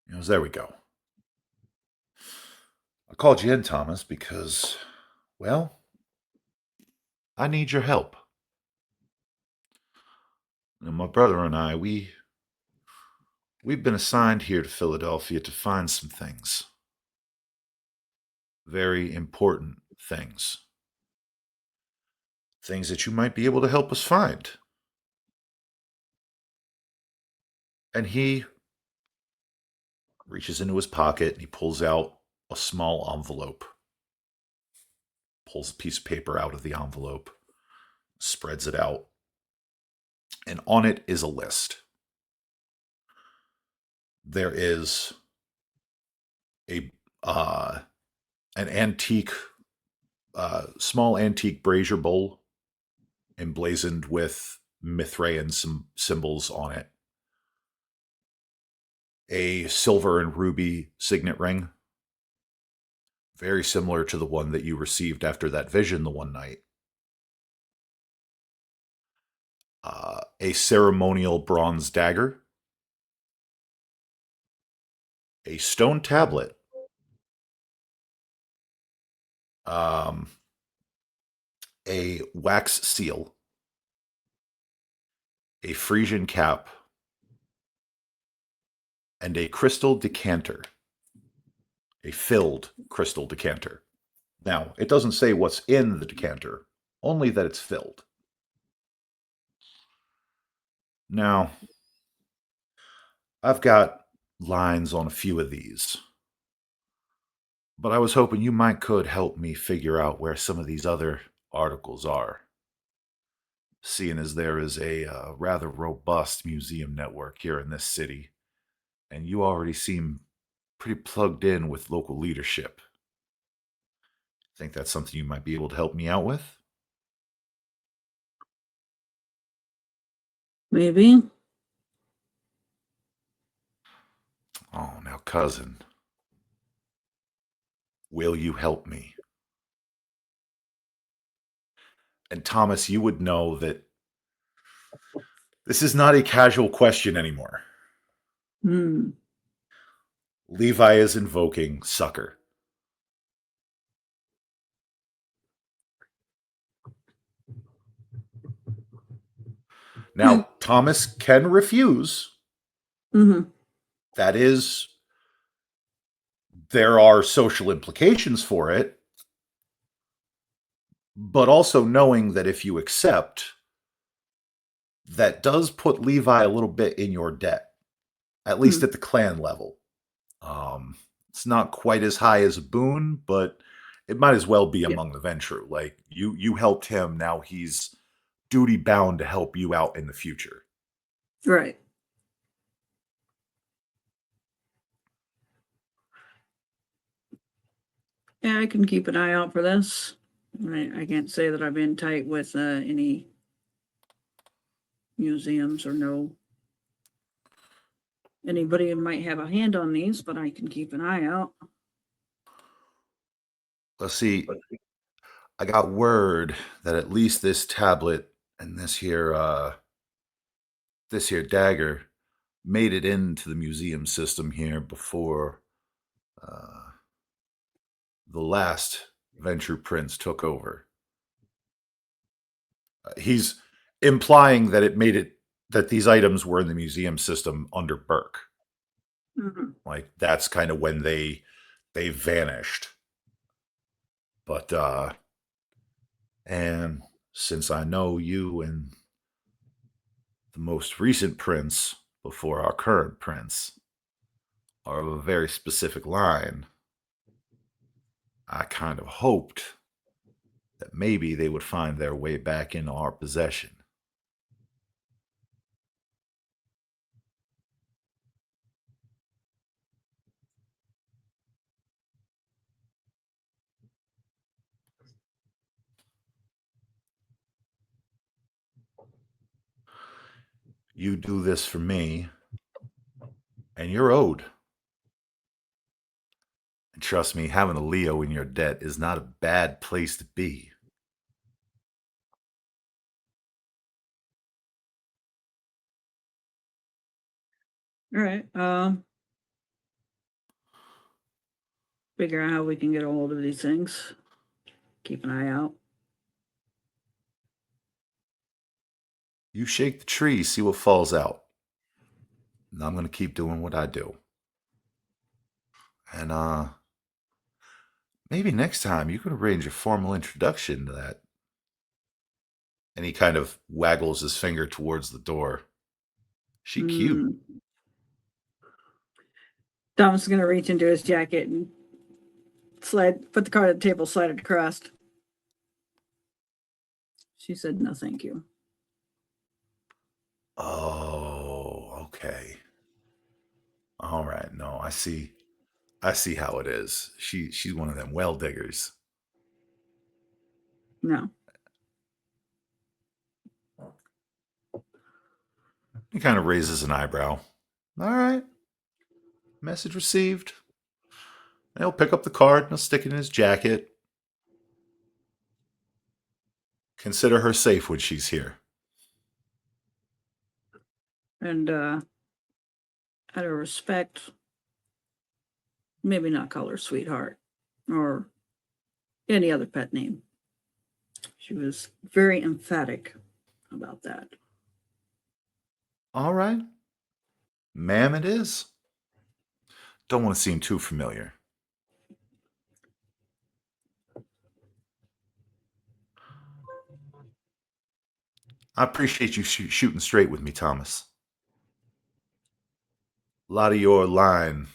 He goes, "There we go. I called you in, Thomas, because, well, I need your help. And my brother and I, we've been assigned here to Philadelphia to find some things. Very important things. Things that you might be able to help us find." And he reaches into his pocket and he pulls out a small envelope, pulls a piece of paper out of the envelope, spreads it out. and on it is a list. There is a an antique, small antique brazier bowl emblazoned with Mithraean symbols on it. A silver and ruby signet ring, very similar to the one that you received after that vision the one night. A ceremonial bronze dagger, a stone tablet, um, a wax seal, a Frisian cap, and a crystal decanter, a filled crystal decanter. Now, it doesn't say what's in the decanter, only that it's filled. Now, I've got lines on a few of these, but I was hoping you could help me figure out where some of these other articles are, seeing as there is a rather robust museum network here in this city, and you already seem pretty plugged in with local leadership. Think that's something you might be able to help me out with? Maybe. Oh, now, cousin, will you help me? And Thomas, you would know that this is not a casual question anymore. Hmm. Levi is invoking succor. Now, Thomas can refuse. Mm-hmm. That is, there are social implications for it, but also knowing that if you accept, that does put Levi a little bit in your debt, at least at the clan level. It's not quite as high as a boon, but it might as well be Yeah. among the venture. Like you helped him, now he's duty bound to help you out in the future. Right. Yeah, I can keep an eye out for this. I can't say that I've been tight with any museums or know anybody who might have a hand on these, but I can keep an eye out. Let's see. I got word that at least this tablet and this here dagger made it into the museum system here before the last venture prince took over. He's implying that that these items were in the museum system under Burke. Mm-hmm. Like that's kind of when they vanished. But and since I know you and the most recent prince before our current prince are of a very specific line, I kind of hoped that maybe they would find their way back into our possession. You do this for me, and you're owed. And trust me, having a Leo in your debt is not a bad place to be. All right. Figure out how we can get a hold of these things. Keep an eye out. You shake the tree, see what falls out. And I'm going to keep doing what I do. And maybe next time you could arrange a formal introduction to that. And he kind of waggles his finger towards the door. She cute. Dom's is gonna reach into his jacket and put the card at the table, slide it across. She said, "No, thank you." Oh, okay. All right. No, I see. I see how it is. She's one of them well diggers. No. He kind of raises an eyebrow. All right. Message received. And he'll pick up the card and he'll stick it in his jacket. Consider her safe when she's here. And out of respect, maybe not call her sweetheart or any other pet name. She was very emphatic about that. All right. Ma'am, it is. Don't want to seem too familiar. I appreciate you shooting straight with me, Thomas. A lot of your line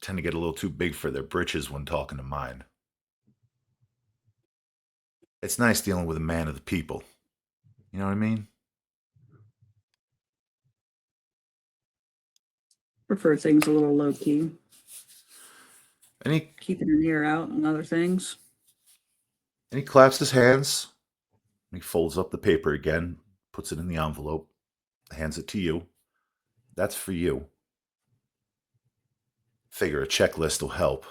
tend to get a little too big for their britches when talking to mine. It's nice dealing with a man of the people. You know what I mean? Prefer things a little low key, And keeping an ear out on other things. he claps his hands. And he folds up the paper again, puts it in the envelope, hands it to you. That's for you. Figure a checklist will help.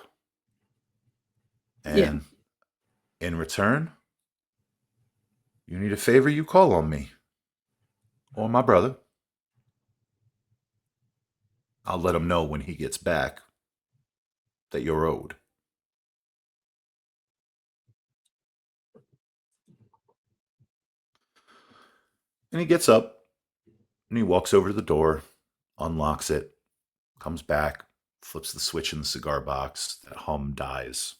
And in return, you need a favor, you call on me. Or my brother. I'll let him know when he gets back that you're owed. And he gets up and he walks over to the door, unlocks it, comes back, flips the switch in the cigar box. That hum dies.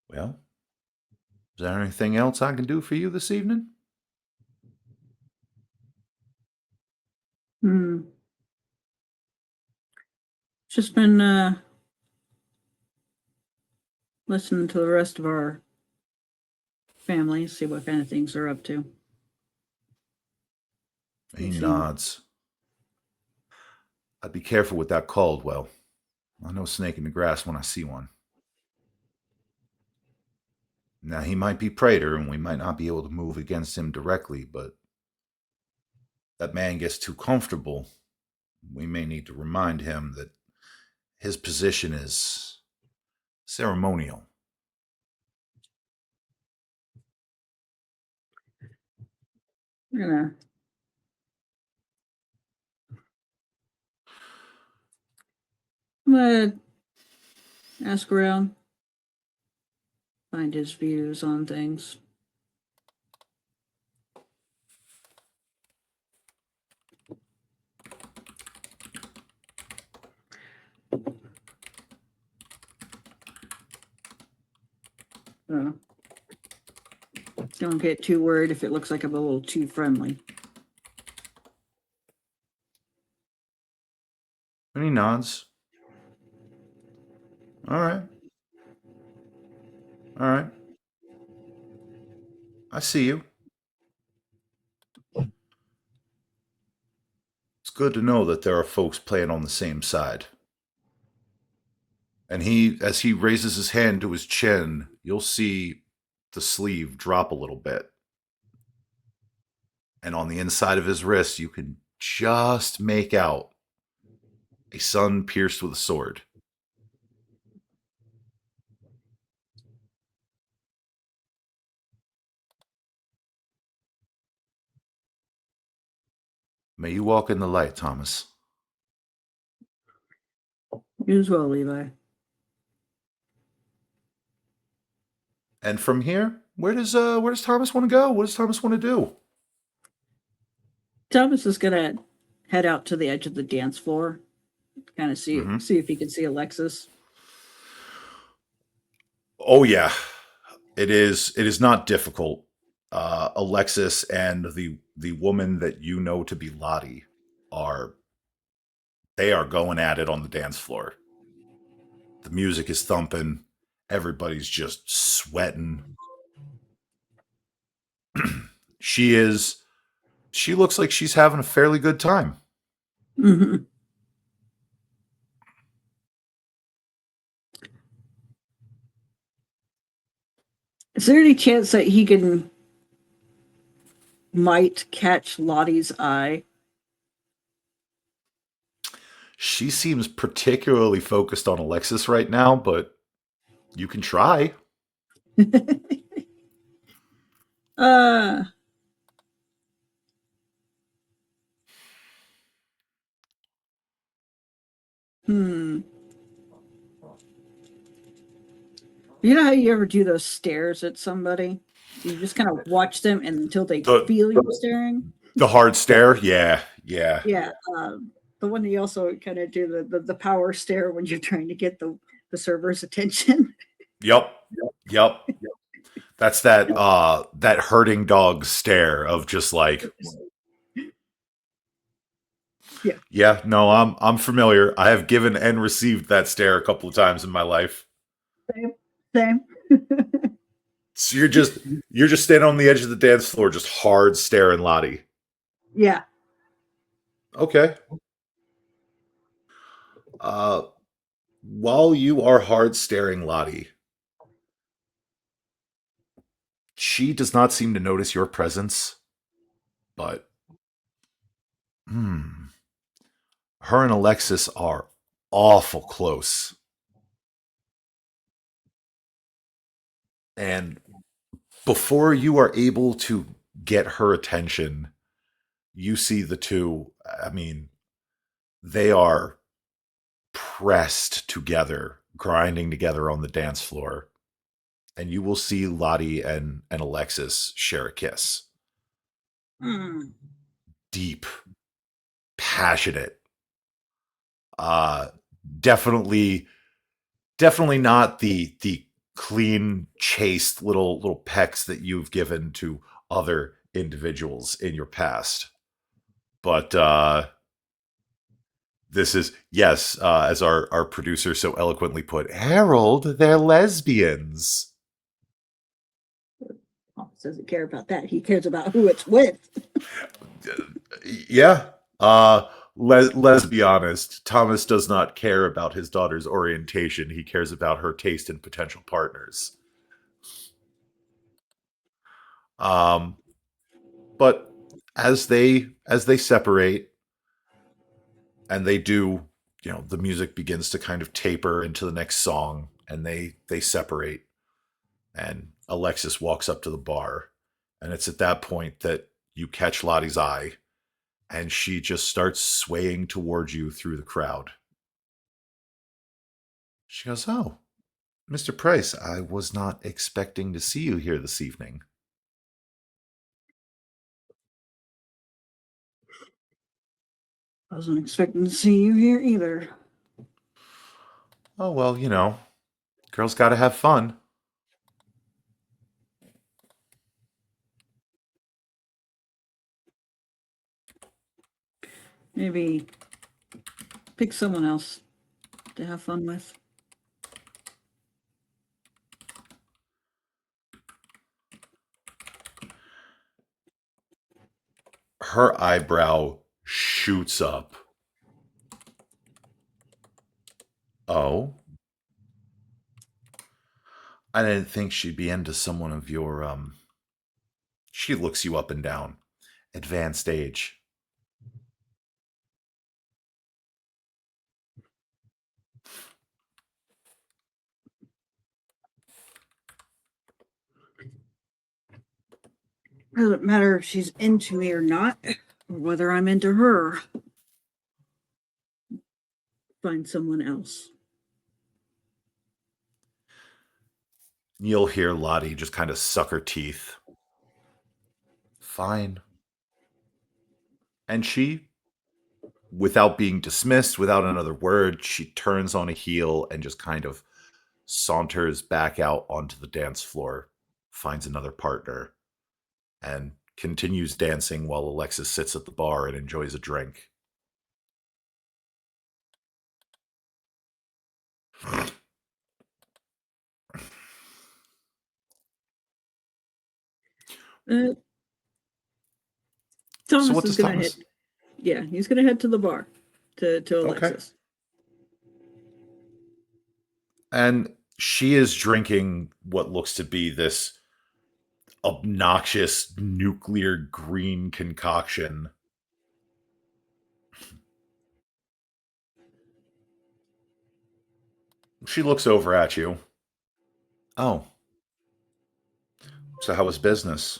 Well, is there anything else I can do for you this evening? Just been listening to the rest of our family, see what kind of things they're up to. He nods. I'd be careful with that Caldwell. I know snake in the grass when I see one. Now, he might be Praetor, and we might not be able to move against him directly, but that man gets too comfortable. We may need to remind him that his position is ceremonial. We're gonna ask around, find his views on things. Don't get too worried if it looks like I'm a little too friendly. And he nods. All right. All right. I see you. It's good to know that there are folks playing on the same side. And as he raises his hand to his chin, you'll see the sleeve drop a little bit. And on the inside of his wrist, you can just make out a sun pierced with a sword. May you walk in the light, Thomas. You as well, Levi. And from here, where does Thomas want to go? What does Thomas want to do? Thomas is gonna head out to the edge of the dance floor, kind of see if he can see Alexis. Oh yeah, it is. It is not difficult. Alexis and the woman that you know to be Lottie are going at it on the dance floor. The music is thumping. Everybody's just sweating. She is She looks like she's having a fairly good time. Mm-hmm. Is there any chance that he might catch Lottie's eye? She seems particularly focused on Alexis right now, but you can try. uh, hmm. You know how you ever do those stares at somebody? You just kind of watch them until they The feel you staring. the hard stare, yeah, yeah. Yeah, the one that you also kind of do the power stare when you're trying to get the server's attention. Yep, yep. That's that hurting dog stare of just like, Yeah, yeah, no, I'm familiar. I have given and received that stare a couple of times in my life. same, same. So you're just standing on the edge of the dance floor, just hard staring Lottie. Yeah. Okay. Uh, while you are hard staring Lottie, she does not seem to notice your presence, but hmm, her and Alexis are awful close. And before you are able to get her attention, you see the two. I mean, they are pressed together, grinding together on the dance floor. And you will see Lottie and Alexis share a kiss. Mm. Deep, passionate. Uh definitely definitely not the clean, chaste little pecks that you've given to other individuals in your past. But this is, yes, as our producer so eloquently put, Harold, they're lesbians. Paul doesn't care about that. He cares about who it's with. Yeah. Let's be honest. Thomas does not care about his daughter's orientation. He cares about her taste in potential partners. Um, but as they separate and they do, the music begins to kind of taper into the next song, and they separate. And Alexis walks up to the bar, and it's at that point that you catch Lottie's eye, and she just starts swaying towards you through the crowd. She goes, "Oh, Mr. Price, I was not expecting to see you here this evening." I wasn't expecting to see you here either. "Oh, well, girls got to have fun." Maybe pick someone else to have fun with. Her eyebrow shoots up. "Oh, I didn't think she'd be into someone of your She looks you up and down. Advanced age. Doesn't matter if she's into me or not, or whether I'm into her. Find someone else. You'll hear Lottie just kind of suck her teeth. "Fine." And she, without being dismissed, without another word, she turns on a heel and just kind of saunters back out onto the dance floor, finds another partner, and continues dancing while Alexis sits at the bar and enjoys a drink. Uh, So Thomas what is does gonna head. Thomas? Yeah, he's gonna head to the bar to Okay. Alexis. And she is drinking what looks to be this obnoxious nuclear green concoction. She looks over at you. Oh, so how was business?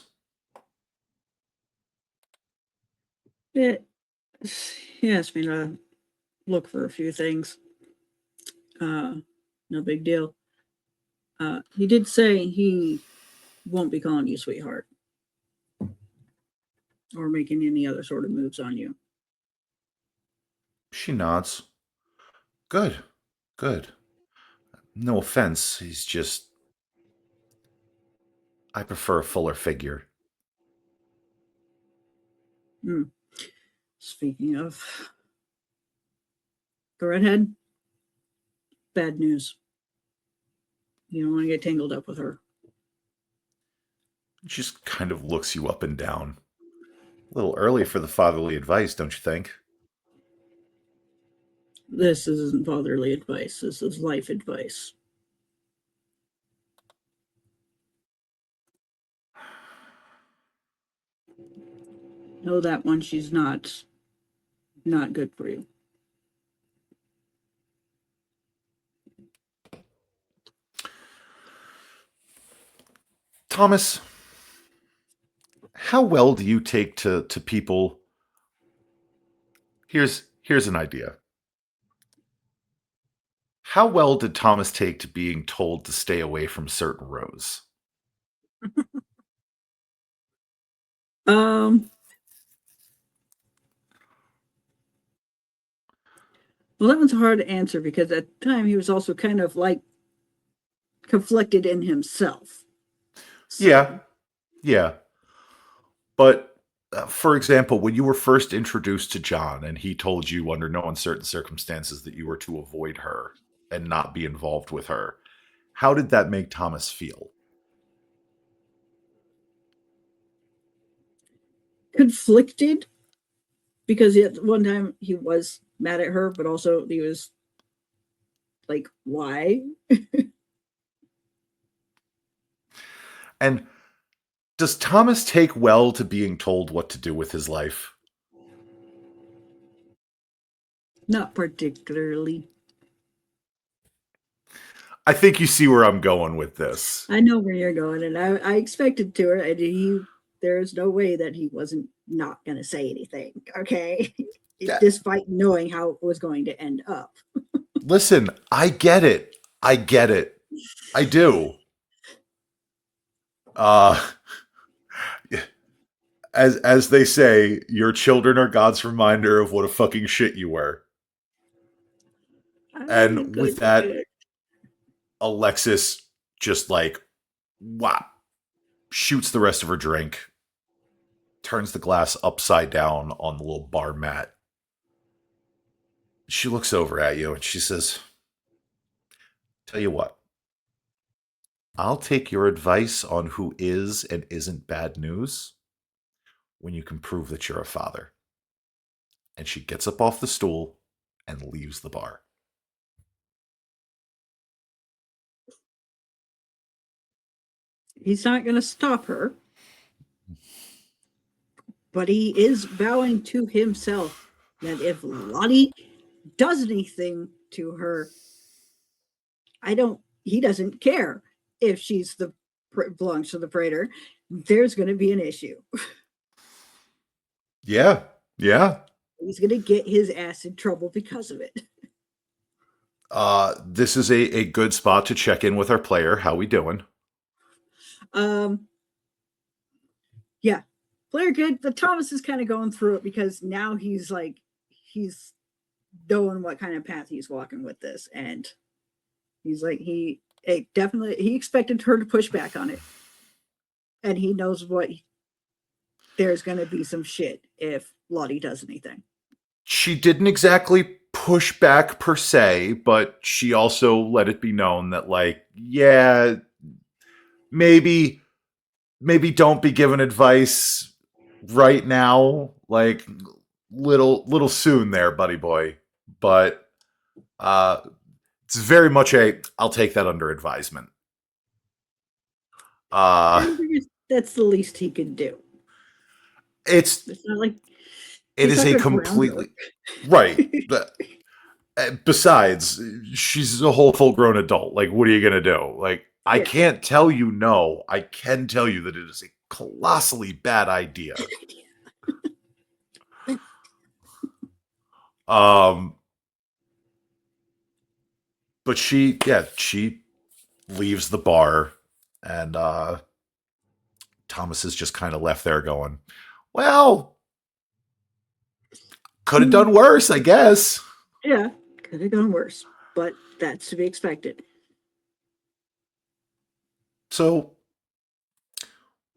It, he asked me to look for a few things. No big deal. He did say he won't be calling you sweetheart or making any other sort of moves on you. She nods. Good, good. No offense, he's just. I prefer a fuller figure. Hmm. Speaking of the redhead, bad news. You don't want to get tangled up with her. She just kind of looks you up and down. A little early for the fatherly advice, don't you think? This isn't fatherly advice. This is life advice. Know that one, she's not good for you. Thomas, how well do you take to people? Here's an idea. How well did Thomas take to being told to stay away from certain rows? Um. Well, that one's hard to answer because at the time he was also kind of like conflicted in himself. Yeah, So yeah. But for example, when you were first introduced to John and he told you under no uncertain circumstances that you were to avoid her and not be involved with her, how did that make Thomas feel? conflicted because at one time he was mad at her, but also he was like, why? And does Thomas take well to being told what to do with his life? Not particularly. I think you see where I'm going with this. I know where you're going, and I expected to her, and there's no way that he wasn't not going to say anything. Okay, Yeah, despite knowing how it was going to end up. listen, I get it. I get it. I do. Uh as they say, your children are God's reminder of what a fucking shit you were. I'm And with good. that, Alexis just like whop shoots the rest of her drink, turns the glass upside down on the little bar mat. She looks over at you and she says, "Tell you what, I'll take your advice on who is and isn't bad news when you can prove that you're a father." And she gets up off the stool and leaves the bar. He's not going to stop her, but he is vowing to himself that if Lottie does anything to her, he doesn't care if she's belongs to the praetor. There's going to be an issue. Yeah, yeah. He's going to get his ass in trouble because of it. This is a good spot to check in with our player. How we doing? Um, yeah, player good, but Thomas is kind of going through it because now he's knowing what kind of path he's walking with this, and he's like he expected her to push back on it, and he knows there's going to be some shit if Lottie does anything. She didn't exactly push back per se, but she also let it be known that, like, yeah, maybe don't be giving advice right now. Like, little soon there, buddy boy. But it's very much I'll take that under advisement. Uh, I figured that's the least he could do. it's It's not like it he's is not a going to ground her. completely right. Besides, she's a whole full grown adult. Like, what are you gonna do? Like, I Yeah. can't tell you no. I can tell you that it is a colossally bad idea. Um, but she leaves the bar, and Thomas is just kind of left there going, well, could have done worse, I guess. Yeah, could have gone worse, but that's to be expected. So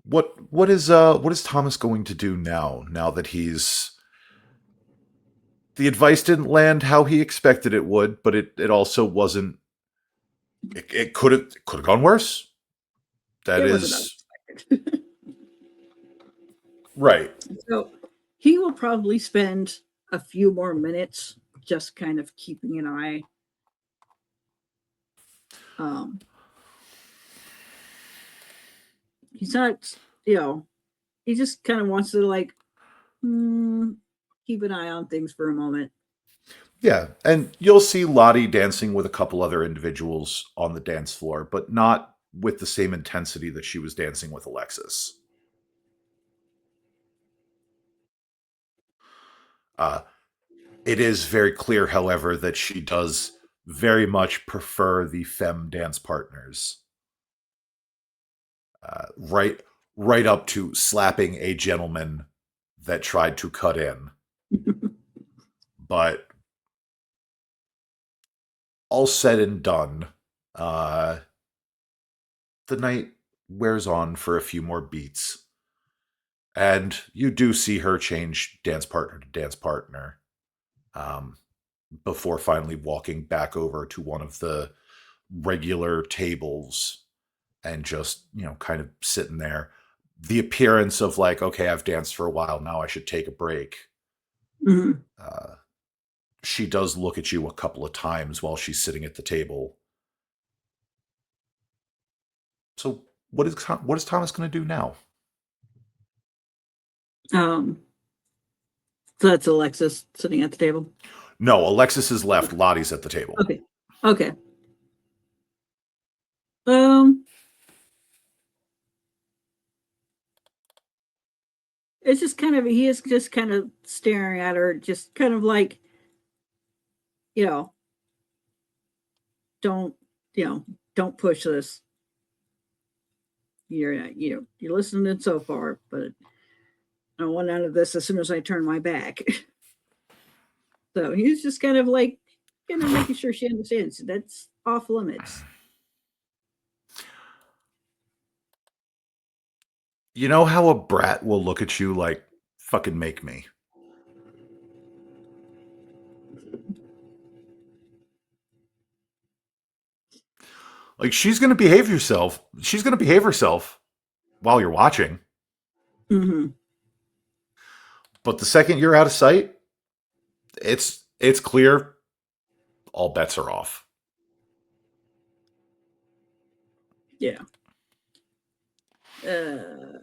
what is Thomas going to do now? Now that he's the advice didn't land how he expected it would, but it also wasn't. It could have gone worse. That It wasn't is unexpected. right. So he will probably spend a few more minutes just kind of keeping an eye. He's not, he just kind of wants to like keep an eye on things for a moment. Yeah, and you'll see Lottie dancing with a couple other individuals on the dance floor, but not with the same intensity that she was dancing with Alexis. Uh, it is very clear, however, that she does very much prefer the femme dance partners. Right, right up to slapping a gentleman that tried to cut in. But all said and done, uh, the night wears on for a few more beats. And you do see her change dance partner to dance partner um, before finally walking back over to one of the regular tables and just, kind of sitting there. The appearance of like, okay, I've danced for a while. Now I should take a break. Mm-hmm. Uh, she does look at you a couple of times while she's sitting at the table. So what is Thomas going to do now? So that's Alexis sitting at the table. No, Alexis is left. Lottie's at the table. Okay. Okay. Um, it's just kind of he is just kind of staring at her, just kind of like, you know, don't don't push this. You're listening so far, but I want out of this as soon as I turn my back. So he's just kind of like making sure she understands that's off limits. You know how a brat will look at you like, fucking make me? Like, she's going to behave yourself. She's going to behave herself while you're watching. Mm-hmm. But the second you're out of sight, it's clear all bets are off. Yeah. Uh,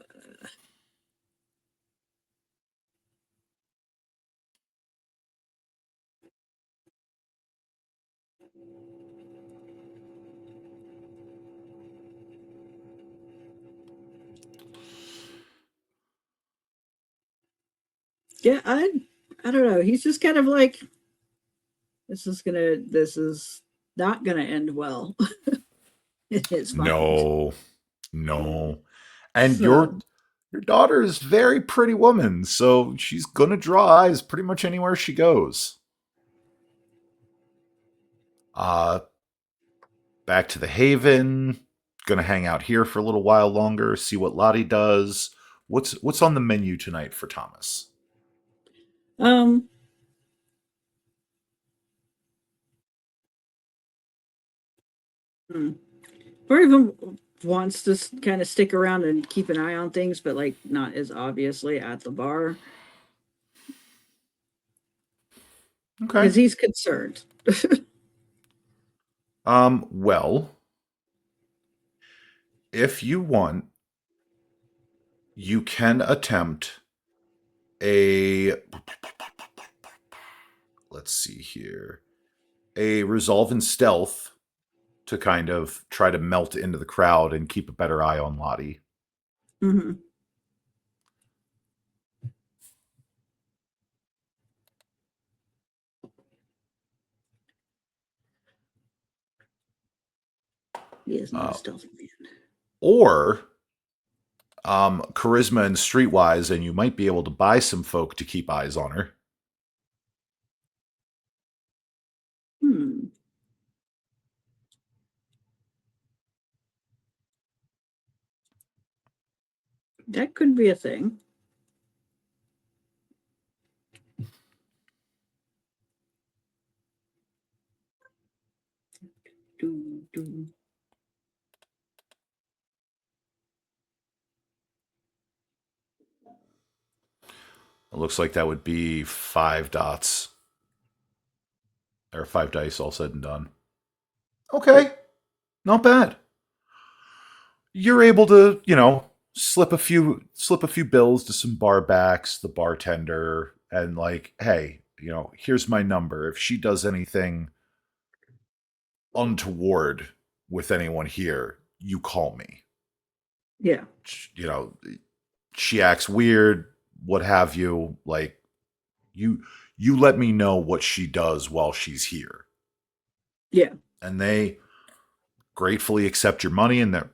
yeah, I don't know. He's just kind of like this is not gonna end well in his mind. No, no. And your So your daughter is a very pretty woman, so she's gonna draw eyes pretty much anywhere she goes. Uh Back to the Haven. Gonna hang out here for a little while longer, see what Lottie does. What's on the menu tonight for Thomas? um hmm. or even wants to kind of stick around and keep an eye on things, but like not as obviously at the bar. Okay. because he's concerned. Well, if you want, you can attempt a, let's see here, a resolve in stealth to kind of try to melt into the crowd and keep a better eye on Lottie. Hmm. He is not a Uh, stealthy man. or charisma and streetwise, and you might be able to buy some folk to keep eyes on her. Hmm. That could be a thing. Do, do. It looks like that would be 5 dots or 5 dice, all said and done. Okay, not bad. You're able to, slip a few bills to some bar backs, the bartender, and like, hey, here's my number. If she does anything untoward with anyone here, you call me. Yeah. You know, she acts weird, what have you. Like, you you let me know what she does while she's here, Yeah. and they gratefully accept your money, and they're,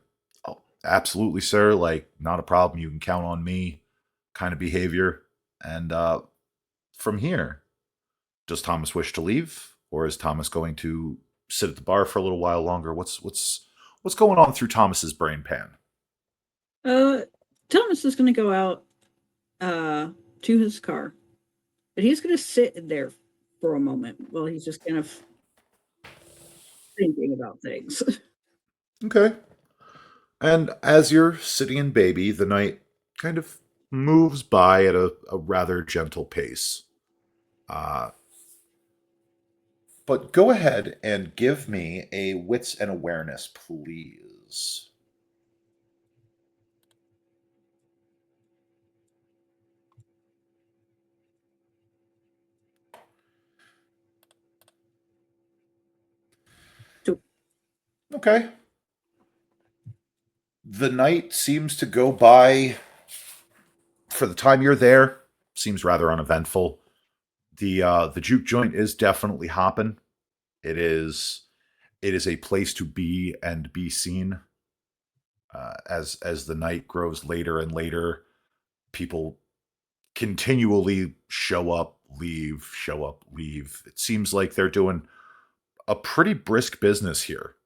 oh, absolutely, sir, like, not a problem, you can count on me kind of behavior. And from here, does Thomas wish to leave, or is Thomas going to sit at the bar for a little while longer? What's going on through Thomas's brain pan? Uh, Thomas is going to go out to his car, but he's going to sit in there for a moment while he's just kind of thinking about things. Okay. And as you're sitting in baby, the night kind of moves by at a rather gentle pace. Uh, but go ahead and give me a wits and awareness, please. So, Okay. The night seems to go by, for the time you're there, seems rather uneventful. The juke joint is definitely hopping. It is it is a place to be and be seen. As the night grows later and later, people continually show up, leave. It seems like they're doing a pretty brisk business here.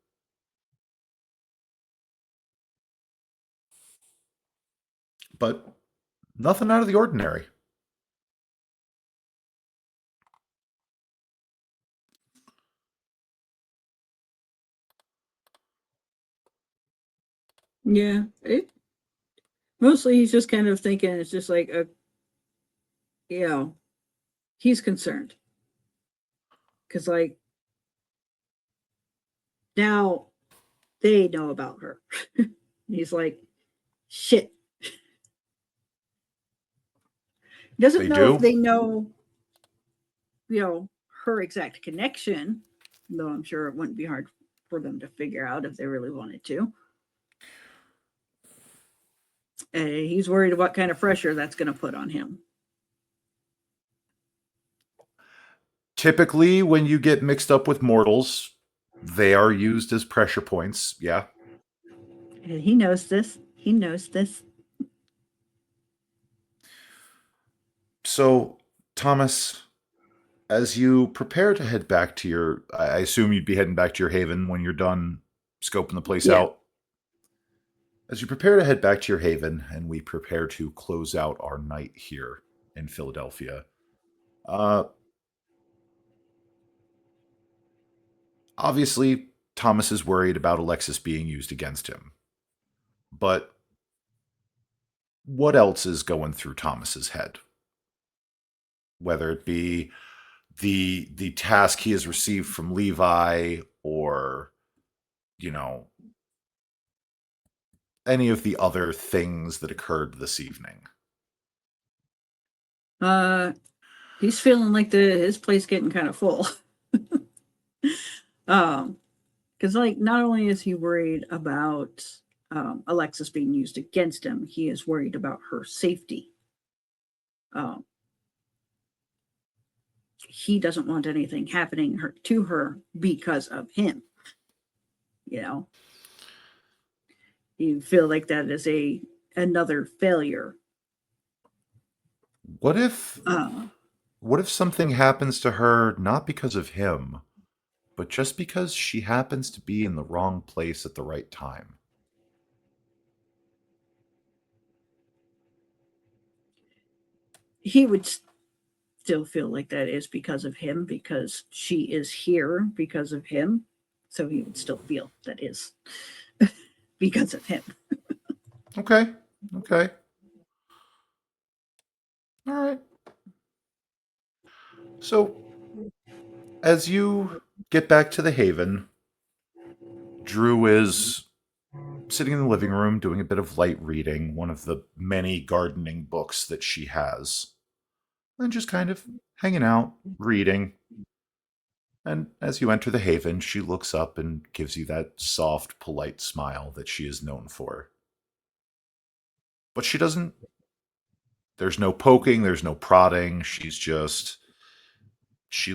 But nothing out of the ordinary. yeah. Mostly he's just kind of thinking it's just like, you know, he's concerned because, like, now they know about her. He's like, shit. He doesn't They know if do. they know, her exact connection, though I'm sure it wouldn't be hard for them to figure out if they really wanted to. And he's worried what kind of pressure that's going to put on him. Typically, when you get mixed up with mortals, they are used as pressure points. Yeah. And he knows this. He knows this. So, Thomas, as you prepare to head back to your, I assume you'd be heading back to your haven when you're done scoping the place Yeah. out. As you prepare to head back to your haven, and we prepare to close out our night here in Philadelphia, uh, obviously, Thomas is worried about Alexis being used against him. But what else is going through Thomas's head? Whether it be the task he has received from Levi, or you know, any of the other things that occurred this evening. Uh, he's feeling like his place getting kind of full. um, because like not only is he worried about Alexis being used against him, he is worried about her safety. Um, he doesn't want anything happening to her because of him. You know, you feel like that is another failure. What if Uh, what if something happens to her not because of him, but just because she happens to be in the wrong place at the right time? he would still feel like that is because of him, because she is here because of him. So he would still feel that is because of him. Okay. Okay. All right. So, as you get back to the Haven, Drew is sitting in the living room doing a bit of light reading, one of the many gardening books that she has, and just kind of hanging out, reading. And as you enter the Haven, she looks up and gives you that soft, polite smile that she is known for. But she doesn't, there's no poking, there's no prodding. She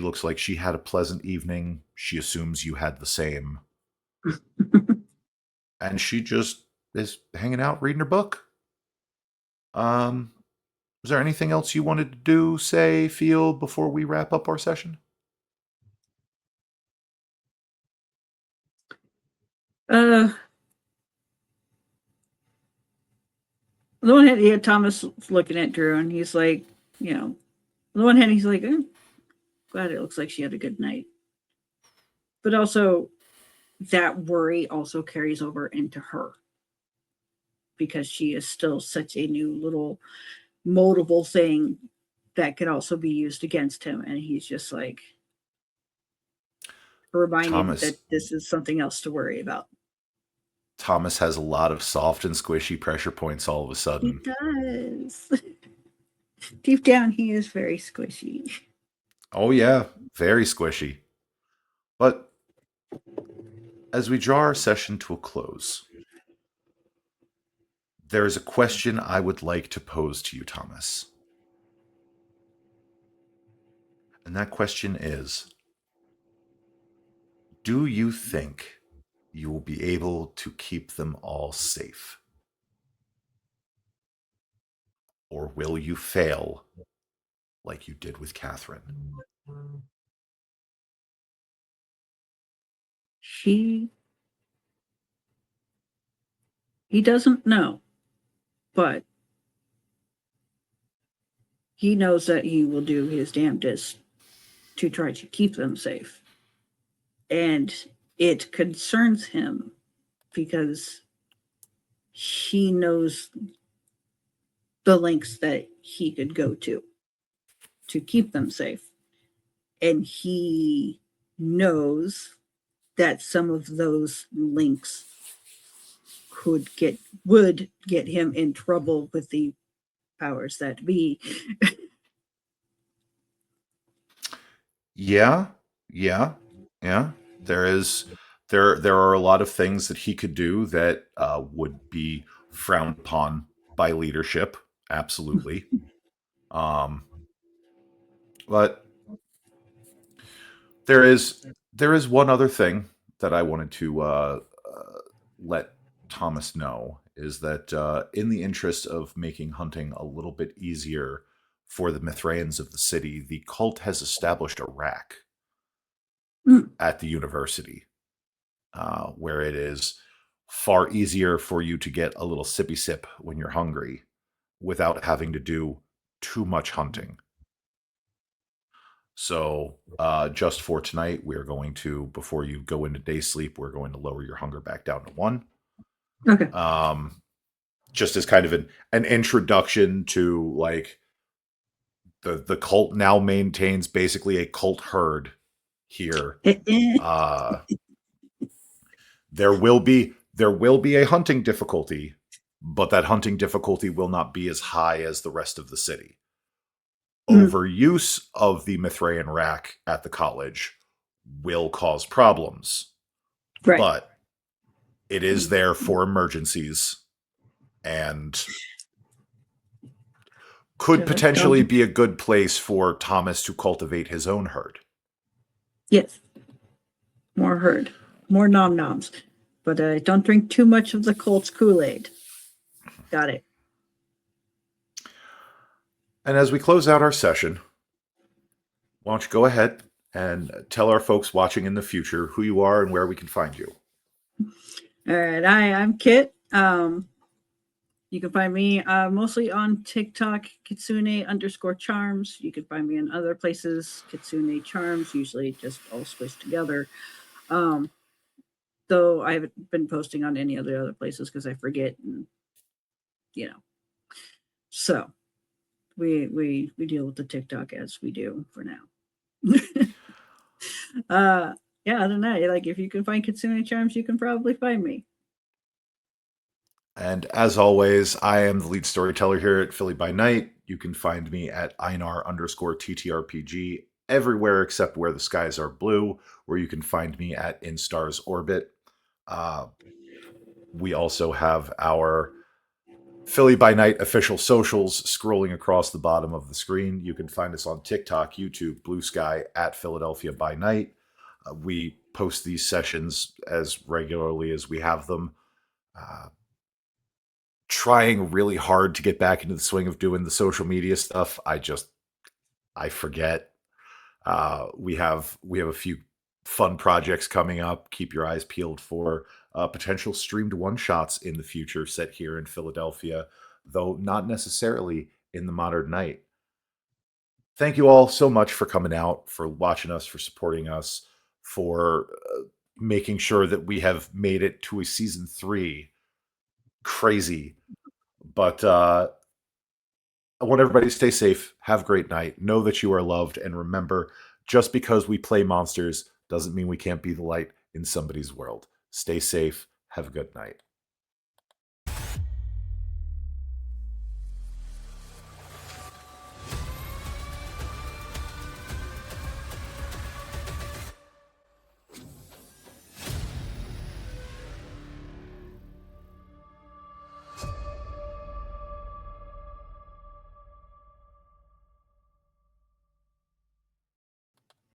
looks like she had a pleasant evening. She assumes you had the same. And she just is hanging out, reading her book. Um, is there anything else you wanted to do, say, feel before we wrap up our session? uh, on the one hand, yeah, Thomas looking at Drew and he's like, you know, on the one hand, he's like, glad it looks like she had a good night. But also, that worry also carries over into her because she is still such a new little moldable thing that could also be used against him. And he's just like reminding Thomas that this is something else to worry about. Thomas has a lot of soft and squishy pressure points all of a He sudden. does. Deep down, he is very squishy. Oh yeah, very squishy. But as we draw our session to a close, there is a question I would like to pose to you, Thomas. And that question is, do you think you will be able to keep them all safe? Or will you fail like you did with Catherine? He he doesn't know, but he knows that he will do his damnedest to try to keep them safe. And it concerns him because he knows the lengths that he could go to keep them safe. And he knows that some of those links would get him in trouble with the powers that be. Yeah, yeah, yeah. There is there are a lot of things that he could do that would be frowned upon by leadership. Absolutely. Um, but there is there is one other thing that I wanted to let Thomas know is that in the interest of making hunting a little bit easier for the Mithraians of the city, the cult has established a rack Mm. at the university where it is far easier for you to get a little sippy sip when you're hungry without having to do too much hunting. So, just for tonight, we're going to, before you go into day sleep, we're going to lower your hunger back down to one. Okay. Um, just as kind of an introduction to like The cult now maintains basically a cult herd here. Uh, there will be a hunting difficulty, but that hunting difficulty will not be as high as the rest of the city. Mm, Overuse of the Mithraean rack at the college will cause problems, right. but it is there for emergencies and could Just don't. potentially be a good place for Thomas to cultivate his own herd. Yes, more herd, more nom noms, but don't drink too much of the Colt's Kool-Aid. Got it. And as we close out our session, why don't you go ahead and tell our folks watching in the future who you are and where we can find you. All right, I'm Kit. You can find me mostly on TikTok, Kitsune_charms. You can find me in other places, Kitsune Charms, usually just all squished together. Though I haven't been posting on any of the other places because I forget, and you know. So we deal with the TikTok as we do for now. Yeah, other than that, like if you can find Kitsune Charms, you can probably find me. And as always, I am the lead storyteller here at Philly by Night. You can find me at Einar_TTRPG everywhere except where the skies are blue, where you can find me at In Stars Orbit. We also have our Philly by Night official socials scrolling across the bottom of the screen. You can find us on TikTok, YouTube, Blue Sky, at Philadelphia by Night. We post these sessions as regularly as we have them. Trying really hard to get back into the swing of doing the social media stuff. I forget. We have a few fun projects coming up. Keep your eyes peeled for potential streamed one shots in the future set here in Philadelphia, though not necessarily in the modern night. Thank you all so much for coming out, for watching us, for supporting us, for making sure that we have made it to a season 3. Crazy. But I want everybody to stay safe, have a great night, know that you are loved, and remember, just because we play monsters doesn't mean we can't be the light in somebody's world. Stay safe, have a good night.